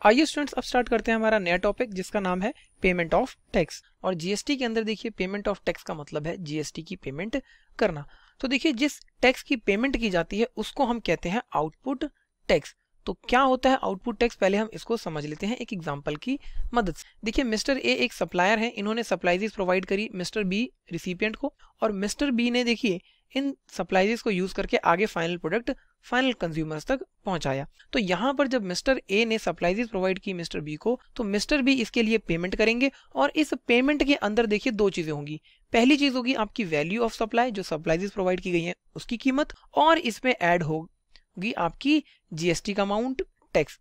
आइए स्टूडेंट्स अब स्टार्ट करते हैं हमारा नया टॉपिक जिसका नाम है पेमेंट ऑफ टैक्स। और जीएसटी के अंदर देखिए पेमेंट ऑफ टैक्स का मतलब है जीएसटी की पेमेंट करना। तो देखिए जिस टैक्स की पेमेंट की जाती है उसको हम कहते हैं आउटपुट टैक्स। तो क्या होता है आउटपुट टैक्स, पहले हम इसको समझ लेते हैं एक एग्जांपल की मदद से। देखिए मिस्टर ए एक सप्लायर है, इन्होंने सप्लाईज प्रोवाइड करी मिस्टर बी रिसिपिएंट को, और मिस्टर बी ने देखिए इन सप्लाईज को यूज करके आगे फाइनल प्रोडक्ट फाइनल कंज्यूमर्स तक पहुंचाया। तो यहाँ पर जब मिस्टर ए ने सप्लाईज प्रोवाइड की मिस्टर बी को, तो मिस्टर बी इसके लिए पेमेंट करेंगे और इस पेमेंट के अंदर देखिए दो चीजें होंगी। पहली चीज होगी आपकी वैल्यू ऑफ सप्लाई, जो सप्लाईज प्रोवाइड की गई है उसकी कीमत, और इसमें ऐड होगी आपकी जीएसटी का अमाउंट टैक्स।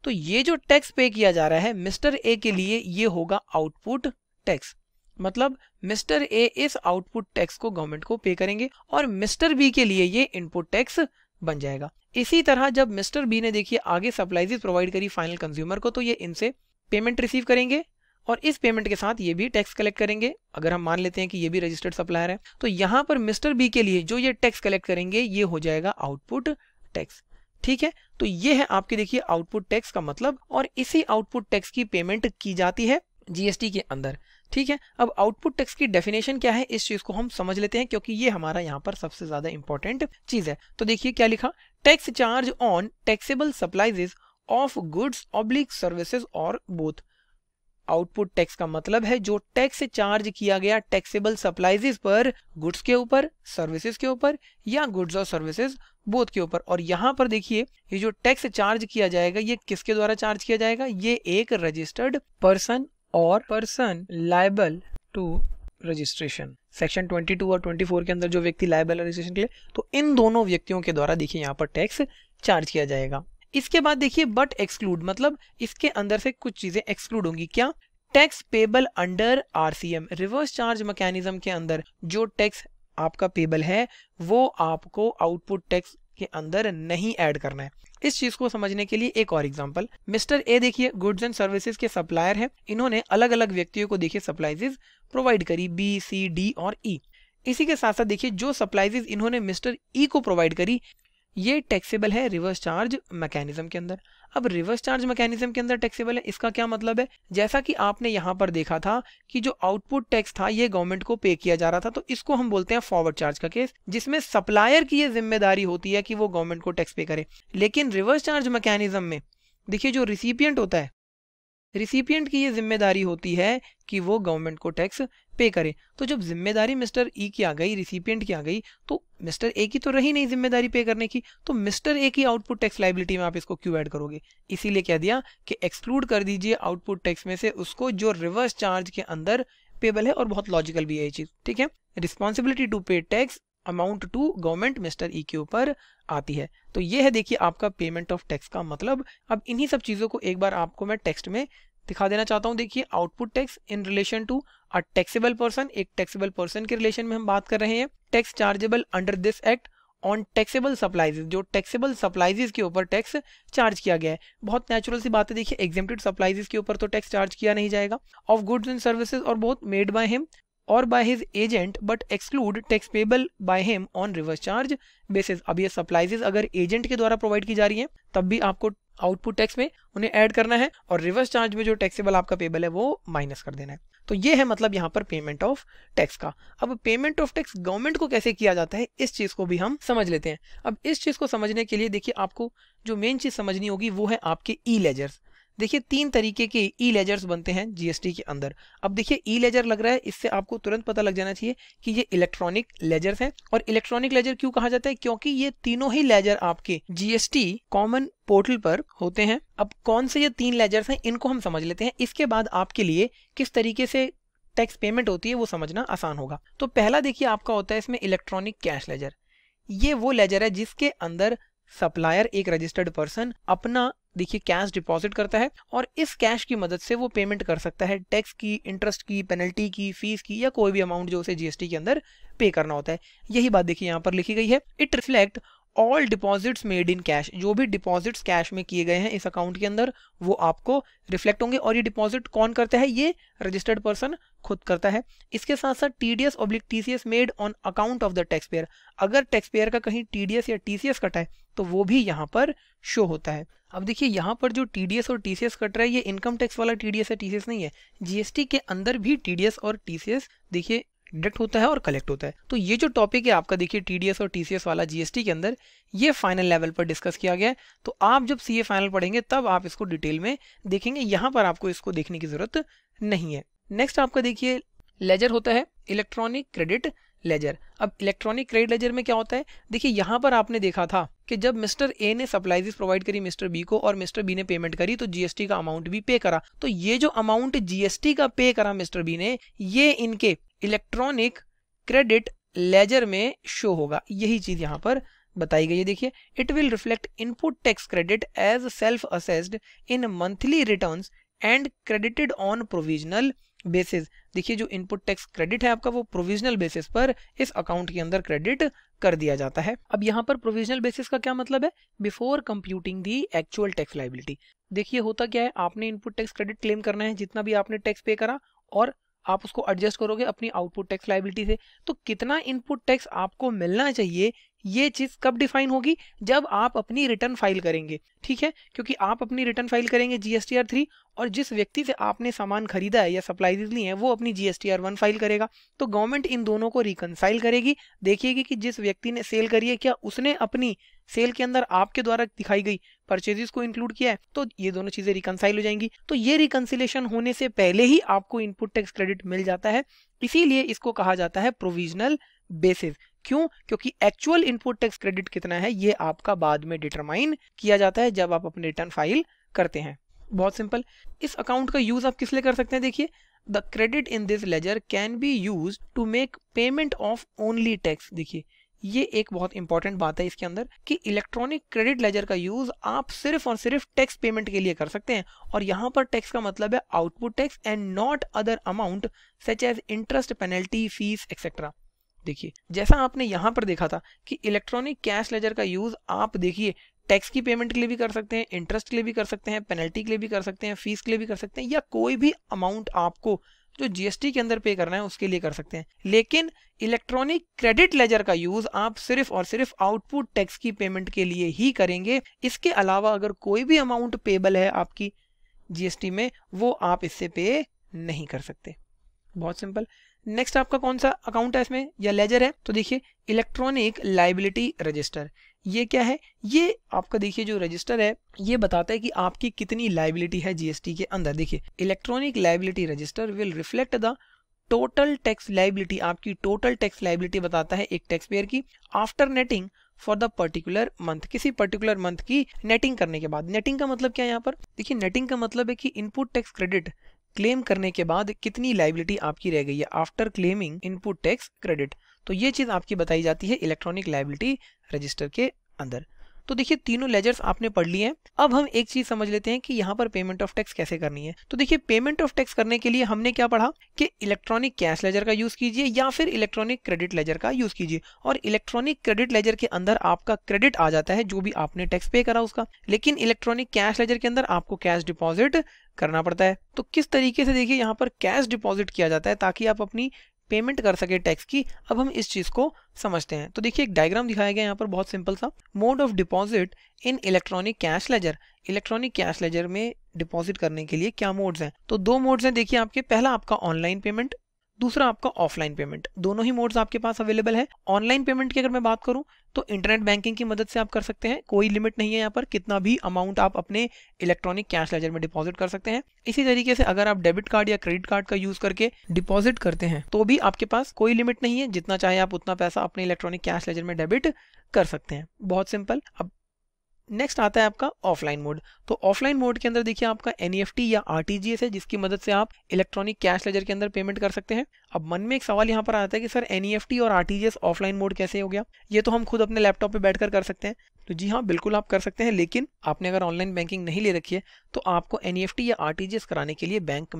तो ये जो टैक्स पे किया जा रहा है मिस्टर ए के लिए ये होगा आउटपुट टैक्स। मतलब मिस्टर ए इस आउटपुट टैक्स को गवर्नमेंट को पे करेंगे और मिस्टर बी के लिए ये इनपुट टैक्स बन जाएगा। इसी तरह जब मिस्टर बी ने देखिए आगे सप्लाईज प्रोवाइड करी फाइनल कंज्यूमर को, तो ये इनसे पेमेंट रिसीव करेंगे और इस पेमेंट के साथ ये भी टैक्स कलेक्ट करेंगे। अगर हम मान लेते हैं कि ये भी रजिस्टर्ड सप्लायर है, तो यहाँ पर मिस्टर बी के लिए जो ये टैक्स कलेक्ट करेंगे ये हो जाएगा आउटपुट टैक्स। ठीक है, तो ये है आपके देखिए आउटपुट टैक्स का मतलब, और इसी आउटपुट टैक्स की पेमेंट की जाती है जीएसटी के अंदर। ठीक है, अब आउटपुट टैक्स की डेफिनेशन क्या है इस चीज को हम समझ लेते हैं, क्योंकि ये हमारा यहाँ पर सबसे ज्यादा इंपॉर्टेंट चीज है। तो देखिए क्या लिखा, tax charge on taxable supplies of goods oblique services or both. Output tax का मतलब है जो टैक्स चार्ज किया गया टैक्सेबल सप्लाईज पर, गुड्स के ऊपर, सर्विसेज के ऊपर, या गुड्स और सर्विसेज बोथ के ऊपर। और यहाँ पर देखिए ये जो टैक्स चार्ज किया जाएगा ये किसके द्वारा चार्ज किया जाएगा, ये एक रजिस्टर्ड पर्सन और person liable to registration. Section 22 और 24 के अंदर जो व्यक्ति लायबल है रजिस्ट्रेशन के लिए, तो इन दोनों व्यक्तियों के द्वारा देखिए यहाँ पर टैक्स चार्ज किया जाएगा। इसके बाद देखिए बट एक्सक्लूड, मतलब इसके अंदर से कुछ चीजें एक्सक्लूड होंगी। क्या, tax payable under RCM, reverse charge mechanism के अंदर जो टैक्स आपका पेबल है वो आपको आउटपुट टैक्स के अंदर नहीं ऐड करना है। इस चीज को समझने के लिए एक और एग्जांपल, मिस्टर ए देखिए गुड्स एंड सर्विसेज के सप्लायर हैं, इन्होंने अलग अलग व्यक्तियों को देखिए सप्लाईज प्रोवाइड करी बी सी डी और ई। इसी के साथ साथ देखिए जो सप्लाईज इन्होंने मिस्टर ई को प्रोवाइड करी ये टैक्सेबल है रिवर्स चार्ज मैकेनिज्म के अंदर। अब रिवर्स चार्ज मैकेनिज्म के अंदर टैक्सेबल है, इसका क्या मतलब है, जैसा कि आपने यहाँ पर देखा था कि जो आउटपुट टैक्स था ये गवर्नमेंट को पे किया जा रहा था, तो इसको हम बोलते हैं फॉरवर्ड चार्ज का केस, जिसमें सप्लायर की ये जिम्मेदारी होती है कि वो गवर्नमेंट को टैक्स पे करे। लेकिन रिवर्स चार्ज मैकेनिज्म में देखिए जो रिसिपिएंट होता है, रिसिपिएंट की ये जिम्मेदारी होती है कि वो गवर्नमेंट को टैक्स पे करे। तो जब जिम्मेदारी मिस्टर ई की आ गई, रिसिपिएंट की आ गई, तो मिस्टर ए की तो रही नहीं जिम्मेदारी पे करने की, तो मिस्टर ए की आउटपुट टैक्स लायबिलिटी में आप इसको क्यों ऐड करोगे। इसीलिए कह दिया कि एक्सक्लूड कर दीजिए आउटपुट टैक्स में से उसको जो रिवर्स चार्ज के अंदर पेबल है, और बहुत लॉजिकल भी है ये चीज। ठीक है, responsibility to pay tax amount to government mister E के ऊपर आती है। तो ये है देखिए आपका पेमेंट ऑफ टैक्स का मतलब। अब इन्हीं सब चीजों को एक बार आपको मैं टेक्स्ट में दिखा देना चाहता हूं। देखिए output tax in relation to a taxable person, एक टैक्सेबल पर्सन के रिलेशन में हम बात कर रहे हैं। Tax chargeable under this act on taxable supplies, जो टैक्सेबल सप्लाईज के ऊपर टैक्स चार्ज किया गया है। बहुत नेचुरल सी बात है, देखिए एग्जेम्प्टेड सप्लाईज के ऊपर तो टैक्स चार्ज किया नहीं जाएगा। Of goods and services or both made by him और by his agent but exclude tax payable by him on reverse charge basis. अब ये सप्लाईज अगर एजेंट के द्वारा प्रोवाइड की जा रही है तब भी आपको आउटपुट टैक्स में उन्हें ऐड करना है, और रिवर्स चार्ज में जो टैक्सेबल आपका पेबल है वो माइनस कर देना है। तो ये है मतलब यहाँ पर पेमेंट ऑफ टैक्स का। अब पेमेंट ऑफ टैक्स गवर्नमेंट को कैसे किया जाता है इस चीज को भी हम समझ लेते हैं। अब इस चीज को समझने के लिए देखिए आपको जो मेन चीज समझनी होगी वो है आपके ई लेजर्स। देखिए 3 तरीके के ई लेजर्स बनते हैं जीएसटी के अंदर। अब देखिए ई लेजर लग रहा है, इससे आपको तुरंत पता लग जाना चाहिए कि ये इलेक्ट्रॉनिक लेजर्स हैं। और इलेक्ट्रॉनिक लेजर क्यों कहा जाता है, क्योंकि ये तीनों ही लेजर आपके जीएसटी कॉमन पोर्टल पर होते हैं। अब कौन से ये 3 लेजर्स हैं इनको हम समझ लेते हैं, इसके बाद आपके लिए किस तरीके से टैक्स पेमेंट होती है वो समझना आसान होगा। तो पहला देखिए आपका होता है इसमें इलेक्ट्रॉनिक कैश लेजर। ये वो लेजर है जिसके अंदर सप्लायर एक रजिस्टर्ड पर्सन अपना देखिए कैश डिपॉजिट करता है, और इस कैश की मदद से वो पेमेंट कर सकता है टैक्स की, इंटरेस्ट की, पेनल्टी की, फीस की, या कोई भी अमाउंट जो उसे जीएसटी के अंदर पे करना होता है। यही बात देखिए यहाँ पर लिखी गई है। It reflect all deposits made in cash, जो भी डिपॉजिट्स कैश में किए गए हैं इस अकाउंट के अंदर वो आपको रिफ्लेक्ट होंगे। और ये डिपॉजिट कौन करता है? ये रजिस्टर्ड पर्सन खुद करता है। इसके साथ साथ TDS oblique TCS made on account of the tax payer, अगर टैक्स पेयर का कहीं टीडीएस या टीसीएस कटा है तो वो भी यहाँ पर शो होता है। अब देखिए यहाँ पर जो टीडीएस और टीसीएस कट रहा है ये इनकम टैक्स वाला टीडीएस या टीसीएस नहीं है, जीएसटी के अंदर भी टीडीएस और टीसीएस देखिए डिडक्ट होता है और कलेक्ट होता है। तो ये जो टॉपिक है आपका देखिए टीडीएस और टीसीएस वाला जीएसटी के अंदर, ये फाइनल लेवल पर डिस्कस किया गया है। तो आप जब सीए फाइनल पढ़ेंगे तब आप इसको डिटेल में देखेंगे, यहाँ पर आपको इसको देखने की जरूरत नहीं है। नेक्स्ट आपका देखिए लेजर होता है इलेक्ट्रॉनिक क्रेडिट लेजर। अब इलेक्ट्रॉनिक क्रेडिट लेजर में क्या होता है? देखिए यहाँ पर आपने देखा था कि जब मिस्टर ए ने सप्लाईज प्रोवाइड करी मिस्टर बी को और मिस्टर बी ने पेमेंट करी तो जीएसटी का अमाउंट भी पे करा। तो ये जो अमाउंट जीएसटी का पे करा मिस्टर बी ने, ये इनके इलेक्ट्रॉनिक क्रेडिट लेजर में शो होगा। यही चीज यहाँ पर बताई गई है। देखिए it will reflect input tax credit as self assessed in monthly returns and credited on provisional basis. देखिए जो इनपुट टैक्स क्रेडिट है आपका वो प्रोविजनल बेसिस पर इस अकाउंट के अंदर क्रेडिट कर दिया जाता है। अब यहाँ पर प्रोविजनल बेसिस का क्या मतलब है? Before computing the actual tax liability. देखिए होता क्या है, आपने इनपुट टैक्स क्रेडिट क्लेम करना है जितना भी आपने टैक्स पे करा, और आप उसको एडजस्ट करोगे अपनी आउटपुट टैक्स लायबिलिटी से। तो कितना इनपुट टैक्स आपको मिलना चाहिए ये चीज कब डिफाइन होगी? जब आप अपनी रिटर्न फाइल करेंगे, ठीक है, क्योंकि आप अपनी रिटर्न फाइल करेंगे जीएसटीआर 3 और जिस व्यक्ति से आपने सामान खरीदा है या सप्लाईज ली है वो अपनी जीएसटीआर 1 फाइल करेगा। तो गवर्नमेंट इन दोनों को रिकनसाइल करेगी, देखिएगी कि जिस व्यक्ति ने सेल करी है क्या उसने अपनी सेल के अंदर आपके द्वारा दिखाई गई परचेजेस को इंक्लूड किया है, तो ये दोनों चीजें रिकनसाइल हो जाएंगी। तो ये रिकनसिलेशन होने से पहले ही आपको इनपुट टैक्स क्रेडिट मिल जाता है, इसीलिए इसको कहा जाता है प्रोविजनल बेसिस। क्यों? क्योंकि एक्चुअल इनपुट टैक्स क्रेडिट कितना है ये आपका बाद में डिटरमाइन किया जाता है जब आप अपनी रिटर्न फाइल करते हैं। बहुत सिंपल। इस अकाउंट का यूज आप किस लिए कर सकते हैं? देखिए the credit in this ledger can be use to make payment of only tax. देखिए ये एक बहुत इंपॉर्टेंट बात है इसके अंदर कि इलेक्ट्रॉनिक क्रेडिट लेजर का यूज आप सिर्फ और सिर्फ टैक्स पेमेंट के लिए कर सकते हैं, और यहाँ पर टैक्स का मतलब है output tax and not other amount such as interest, penalty, fees etcetera. देखिए जैसा आपने यहाँ पर देखा था कि इलेक्ट्रॉनिक कैश लेजर का यूज आप देखिए टैक्स की पेमेंट के लिए भी कर सकते हैं, इंटरेस्ट के लिए भी कर सकते हैं, पेनल्टी के लिए भी कर सकते हैं, फीस के लिए भी कर सकते हैं, या कोई भी अमाउंट आपको जो जीएसटी के अंदर पे करना है उसके लिए कर सकते हैं। लेकिन इलेक्ट्रॉनिक क्रेडिट लेजर का यूज आप सिर्फ और सिर्फ आउटपुट टैक्स की पेमेंट के लिए ही करेंगे। इसके अलावा अगर कोई भी अमाउंट पेबल है आपकी जीएसटी में वो आप इससे पे नहीं कर सकते। बहुत सिंपल। नेक्स्ट आपका कौन सा अकाउंट है इसमें या लेजर है? तो देखिए इलेक्ट्रॉनिक लायबिलिटी रजिस्टर। ये क्या है? ये आपका देखिए जो रजिस्टर है ये बताता है कि आपकी कितनी लायबिलिटी है जीएसटी के अंदर। देखिए electronic liability register will reflect the total tax liability, आपकी टोटल टैक्स लायबिलिटी बताता है एक टैक्स पेयर की after netting for the particular month, किसी पर्टिकुलर मंथ की नेटिंग करने के बाद। नेटिंग का मतलब क्या है यहाँ पर? देखिए नेटिंग का मतलब है कि इनपुट टैक्स क्रेडिट क्लेम करने के बाद कितनी लायबिलिटी आपकी रह गई है after claiming input tax credit. तो ये चीज आपकी बताई जाती है इलेक्ट्रॉनिक लायबिलिटी रजिस्टर के अंदर। तो देखिए तीनों लेजर्स आपने पढ़ लिए हैं। अब हम एक चीज समझ लेते हैं कि यहाँ पर पेमेंट ऑफ टैक्स कैसे करनी है। तो देखिए पेमेंट ऑफ टैक्स करने के लिए हमने क्या पढ़ा कि इलेक्ट्रॉनिक कैश लेजर का यूज कीजिए या फिर इलेक्ट्रॉनिक क्रेडिट लेजर का यूज कीजिए। और इलेक्ट्रॉनिक क्रेडिट लेजर के अंदर आपका क्रेडिट आ जाता है जो भी आपने टैक्स पे करा उसका, लेकिन इलेक्ट्रॉनिक कैश लेजर के अंदर आपको कैश डिपॉजिट करना पड़ता है। तो किस तरीके से देखिए यहाँ पर कैश डिपॉजिट किया जाता है ताकि आप अपनी पेमेंट कर सके टैक्स की। अब हम इस चीज को समझते हैं। तो देखिए एक डायग्राम दिखाया गया यहाँ पर बहुत सिंपल सा। Mode of deposit in electronic cash laser. Electronic cash laser में डिपॉजिट करने के लिए क्या मोड्स हैं? तो दो मोड्स हैं देखिए आपके। पहला आपका ऑनलाइन पेमेंट, दूसरा आपका ऑफलाइन पेमेंट। दोनों ही मोड्स आपके पास अवेलेबल है। ऑनलाइन पेमेंट की अगर मैं बात करूं तो इंटरनेट बैंकिंग की मदद से आप कर सकते हैं, कोई लिमिट नहीं है यहाँ पर, कितना भी अमाउंट आप अपने इलेक्ट्रॉनिक कैश लेजर में डिपॉजिट कर सकते हैं। इसी तरीके से अगर आप डेबिट कार्ड या क्रेडिट कार्ड का यूज करके डिपॉजिट करते हैं तो भी आपके पास कोई लिमिट नहीं है, जितना चाहे आप उतना पैसा अपने इलेक्ट्रॉनिक कैश लेजर में डेबिट कर सकते हैं। बहुत सिंपल। अब नेक्स्ट आता है आपका ऑफलाइन मोड। तो ऑफलाइन मोड के अंदर देखिए आपका एनईएफटी या आरटीजीएस है जिसकी मदद से आप इलेक्ट्रॉनिक कैश लेजर के अंदर पेमेंट कर सकते हैं। अब मन में एक सवाल यहाँ पर आता है कि सर एनईएफटी और आरटीजीएस ऑफलाइन मोड कैसे हो गया? ये तो हम खुद अपने लैपटॉप पे बैठकर कर सकते हैं। तो जी हाँ बिल्कुल आप कर सकते हैं, लेकिन आपने अगर ऑनलाइन बैंकिंग नहीं ले रखी है तो आपको एनईएफटी या आरटीजीएस कराने के लिए बैंक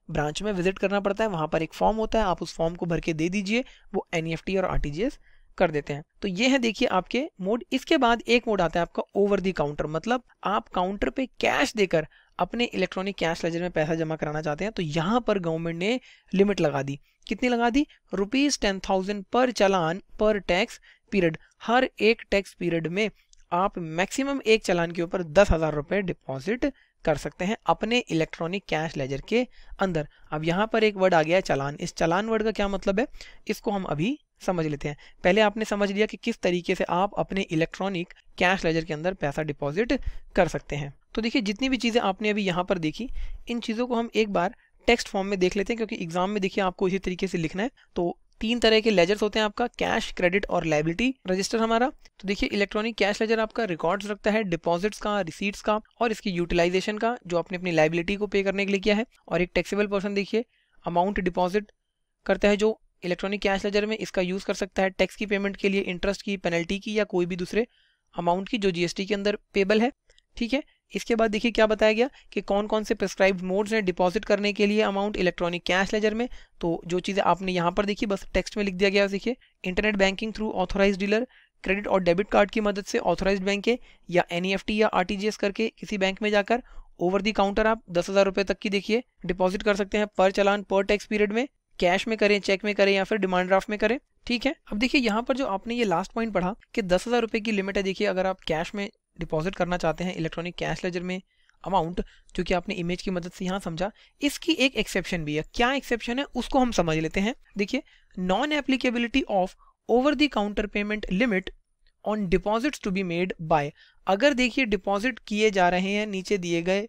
ब्रांच में विजिट करना पड़ता है। वहां पर एक फॉर्म होता है, आप उस फॉर्म को भर के दे दीजिए, वो एनईएफटी और आरटीजीएस कर देते हैं। तो ये है देखिए आपके मोड। इसके बाद एक मोड आता है आपका ओवर द काउंटर, मतलब आप काउंटर पे कैश देकर अपने इलेक्ट्रॉनिक कैश लेजर में पैसा जमा कराना चाहते हैं। तो यहाँ पर गवर्नमेंट ने लिमिट लगा दी। कितनी लगा दी? ₹10,000 पर चालान पर टैक्स पीरियड। हर एक टैक्स पीरियड में आप मैक्सिमम एक चालान के ऊपर 10,000 रुपए डिपॉजिट कर सकते हैं अपने इलेक्ट्रॉनिक कैश लेजर के अंदर। अब यहाँ पर एक वर्ड आ गया है चालान। इस चालान वर्ड का क्या मतलब है, इसको हम अभी समझ लेते हैं। पहले आपने समझ लिया कि किस तरीके से आप अपने इलेक्ट्रॉनिक कैश लेजर के अंदर पैसा डिपॉजिट कर सकते हैं। तो देखिए जितनी भी चीज़ें आपने अभी यहाँ पर देखी, इन चीज़ों को हम एक बार टेक्स्ट फॉर्म में देख लेते हैं, क्योंकि एग्जाम में देखिए आपको इसी तरीके से लिखना है। तो 3 तरह के लेजर्स होते हैं आपका, कैश, क्रेडिट और लायबिलिटी रजिस्टर हमारा। तो देखिए इलेक्ट्रॉनिक कैश लेजर आपका रिकॉर्ड्स रखता है डिपॉजिट्स का, रिसीट्स का और इसकी यूटिलाइजेशन का, जो आपने अपनी लायबिलिटी को पे करने के लिए किया है। और एक टैक्सेबल पर्सन देखिए अमाउंट डिपॉजिट करता है जो इलेक्ट्रॉनिक कैश लेजर में, इसका यूज कर सकता है टैक्स की पेमेंट के लिए, इंटरेस्ट की, पेनल्टी की या कोई भी दूसरे अमाउंट की जो जीएसटी के अंदर पेबल है। ठीक है, इसके बाद देखिए क्या बताया गया कि कौन कौन से प्रिस्क्राइब्ड मोड्स हैं डिपॉजिट करने के लिए अमाउंट इलेक्ट्रॉनिक कैश लेजर में। तो जो चीज़ें आपने यहाँ पर देखी बस टेक्स्ट में लिख दिया गया। देखिए internet banking through authorised dealer, credit और डेबिट कार्ड की मदद से ऑथोराइज्ड बैंक के, या एनईएफटी या आरटीजीएस करके किसी बैंक में जाकर ओवर दी काउंटर आप 10,000 रुपये तक की देखिए डिपॉजिट कर सकते हैं पर चालान पर टैक्स पीरियड में। कैश में करें, चेक में करें या फिर डिमांड ड्राफ्ट में करें। ठीक है, अब देखिए यहाँ पर जो आपने ये लास्ट पॉइंट पढ़ा कि 10,000 रुपये की लिमिट है। देखिए अगर आप कैश में डिपॉजिट करना चाहते हैं इलेक्ट्रॉनिक कैश लेजर में अमाउंट, जो कि आपने इमेज की मदद से यहाँ समझा, इसकी एक एक्सेप्शन भी है। क्या एक्सेप्शन है उसको हम समझ लेते हैं। देखिए non applicability of over the counter payment limit on deposits to be made by. अगर देखिए डिपॉजिट किए जा रहे हैं नीचे दिए गए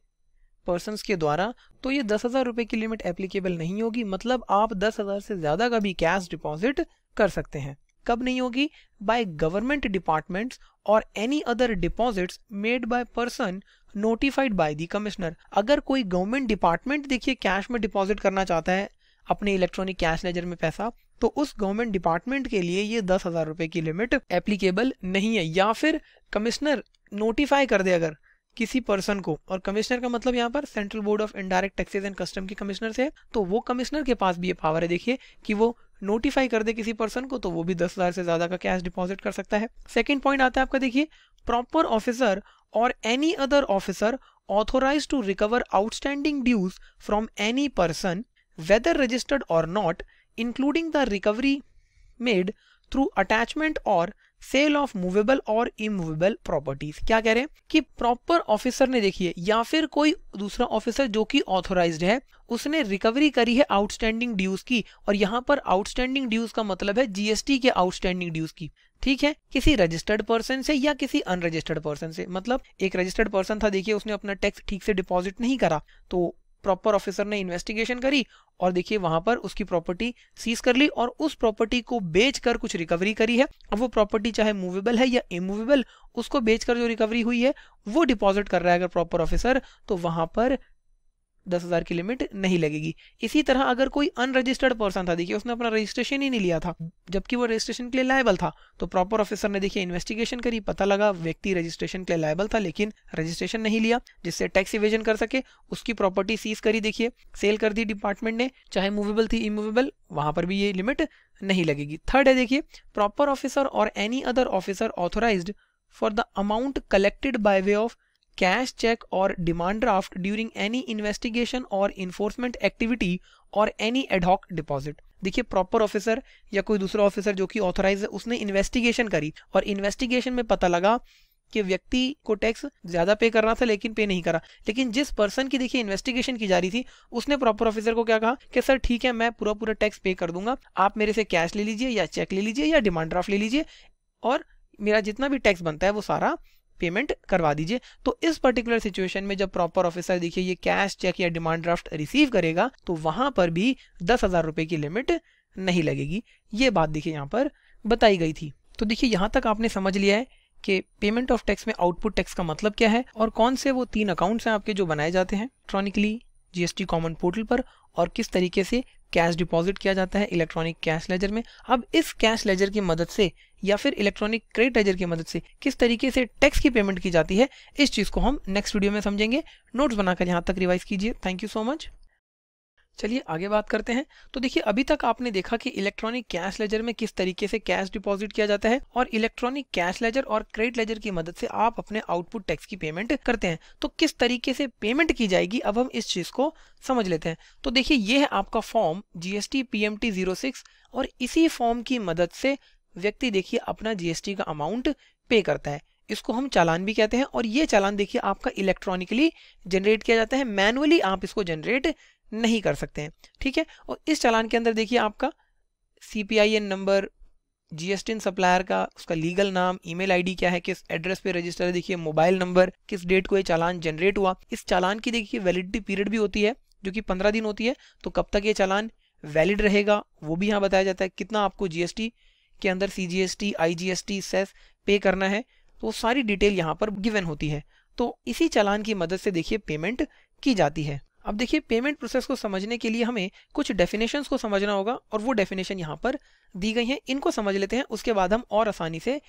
पर्सन्स के द्वारा, तो ये 10,000 रुपये की लिमिट एप्लीकेबल नहीं होगी। मतलब आप 10,000 से ज्यादा का भी कैश डिपॉजिट कर सकते हैं। कब नहीं होगी? बाय गवर्नमेंट डिपार्टमेंट्स और any other deposits made by person notified by the commissioner. अगर कोई गवर्नमेंट डिपार्टमेंट देखिए कैश में डिपॉजिट करना चाहता है अपने इलेक्ट्रॉनिक कैश लेजर में पैसा, तो उस गवर्नमेंट डिपार्टमेंट के लिए ये 10,000 रुपये की लिमिट एप्लीकेबल नहीं है। या फिर कमिश्नर नोटिफाई कर दे अगर किसी पर्सन को, और कमिश्नर का मतलब यहाँ पर central board of indirect taxes and custom के कमिश्नर से, तो वो कमिश्नर के पास भी ये पावर है देखिए कि वो नोटिफाई कर दे किसी पर्सन को, तो वो भी 10,000 से ज्यादा का कैश डिपॉजिट कर सकता है। सेकंड पॉइंट आता है आपका देखिए proper officer or any other officer authorised to recover outstanding dues from any person whether registered or not, including the recovery made through attachment or sale of movable or immovable properties. क्या कह रहे हैं कि proper officer ने देखिए या फिर कोई दूसरा ऑफिसर जो कि ऑथोराइज्ड है, उसने रिकवरी करी है आउटस्टैंडिंग ड्यूज की। और यहाँ पर आउटस्टैंडिंग ड्यूज का मतलब है जीएसटी के आउटस्टैंडिंग ड्यूज की। ठीक है, किसी रजिस्टर्ड पर्सन से या किसी अनरजिस्टर्ड पर्सन से। मतलब एक रजिस्टर्ड पर्सन था देखिए, उसने अपना टैक्स ठीक से डिपॉजिट नहीं करा, तो प्रॉपर ऑफिसर ने इन्वेस्टिगेशन करी और देखिए वहां पर उसकी प्रॉपर्टी सीज कर ली और उस प्रॉपर्टी को बेचकर कुछ रिकवरी करी है। अब वो प्रॉपर्टी चाहे मूवेबल है या इमूवेबल, उसको बेचकर जो रिकवरी हुई है वो डिपॉजिट कर रहा है अगर प्रॉपर ऑफिसर, तो वहां पर 10,000 की लिमिट नहीं लगेगी। इसी तरह अगर कोई अनरजिस्टर्ड पर्सन था देखिए, उसने अपना रजिस्ट्रेशन ही नहीं लिया था जबकि वो रजिस्ट्रेशन के लिए लायबल था, तो प्रॉपर ऑफिसर ने देखिए इन्वेस्टिगेशन करी, पता लगा व्यक्ति रजिस्ट्रेशन के लिए लायबल था लेकिन रजिस्ट्रेशन नहीं लिया, जिससे टैक्स इवेजन कर सके, उसकी प्रॉपर्टी सीज करी, देखिए सेल कर दी डिपार्टमेंट ने, चाहे मूवेबल थी इमूवेबल, वहां पर भी ये लिमिट नहीं लगेगी। थर्ड है देखिए proper officer or any other officer authorised for the amount collected by way of cash, cheque or demand draft during any investigation or enforcement activity or any ad hoc deposit. देखिए proper officer या कोई दूसरा officer जो कि authorise है, उसने investigation करी और इन्वेस्टिगेशन में पता लगा कि व्यक्ति को टैक्स ज्यादा पे करना था लेकिन पे नहीं करा, लेकिन जिस पर्सन की देखिए इन्वेस्टिगेशन की जा रही थी उसने प्रॉपर ऑफिसर को क्या कहा कि सर ठीक है मैं पूरा टैक्स पे कर दूंगा, आप मेरे से कैश ले लीजिए या चेक ले लीजिए या डिमांड ड्राफ्ट ले लीजिए और मेरा जितना भी टैक्स बनता है वो सारा पेमेंट करवा दीजिए। तो इस पर्टिकुलर सिचुएशन में जब प्रॉपर ऑफिसर देखिए ये कैश, चेक या डिमांड ड्राफ्ट रिसीव करेगा तो वहां पर भी 10,000 रुपए की लिमिट नहीं लगेगी। ये बात देखिए यहाँ पर बताई गई थी। तो देखिए यहाँ तक आपने समझ लिया है कि पेमेंट ऑफ टैक्स में आउटपुट टैक्स का मतलब क्या है और कौन से वो 3 अकाउंट्स हैं आपके जो बनाए जाते हैं इलेक्ट्रॉनिकली जीएसटी कॉमन पोर्टल पर और किस तरीके से कैश डिपॉजिट किया जाता है इलेक्ट्रॉनिक कैश लेजर में। अब इस कैश लेजर की मदद से या फिर इलेक्ट्रॉनिक क्रेडिट लेजर की मदद से किस तरीके से टैक्स की पेमेंट की जाती है, इस चीज को हम नेक्स्ट वीडियो में समझेंगे। नोट्स बनाकर यहाँ तक रिवाइज कीजिए। Thank you so much. चलिए आगे बात करते हैं। तो देखिए अभी तक आपने देखा कि इलेक्ट्रॉनिक कैश लेजर में किस तरीके से कैश डिपॉजिट किया जाता है और इलेक्ट्रॉनिक कैश लेजर और क्रेडिट लेजर की मदद से आप अपने आउटपुट टैक्स की पेमेंट करते हैं। तो किस तरीके से पेमेंट की जाएगी अब हम इस चीज को समझ लेते हैं। तो देखिए ये है आपका फॉर्म GST PMT 06 और इसी फॉर्म की मदद से व्यक्ति देखिए अपना GST का अमाउंट पे करता है। इसको हम चालान भी कहते हैं और ये चालान देखिए आपका इलेक्ट्रॉनिकली जनरेट किया जाता है, मैनुअली आप इसको जनरेट नहीं कर सकते हैं। ठीक है, और इस चालान के अंदर देखिए आपका CPIN नंबर, GST सप्लायर का उसका लीगल नाम, ईमेल आईडी क्या है, किस एड्रेस पे रजिस्टर है, देखिए मोबाइल नंबर, किस डेट को ये चालान जनरेट हुआ। इस चालान की देखिए वैलिडिटी पीरियड भी होती है जो कि 15 दिन होती है। तो कब तक ये चालान वैलिड रहेगा वो भी यहाँ बताया जाता है। कितना आपको GST के अंदर CGST, IGST, सेस पे करना है, तो सारी डिटेल यहाँ पर गिवन होती है। तो इसी चालान की मदद से देखिए पेमेंट की जाती है। अब देखिए पेमेंट प्रोसेस को समझने के लिए हमें कुछ डेफिनेशंस को समझना होगा और वो डेफिनेशन यहाँ पर दी गई हैं, इनको समझ लेते हैं, उसके बाद हम और आसानी से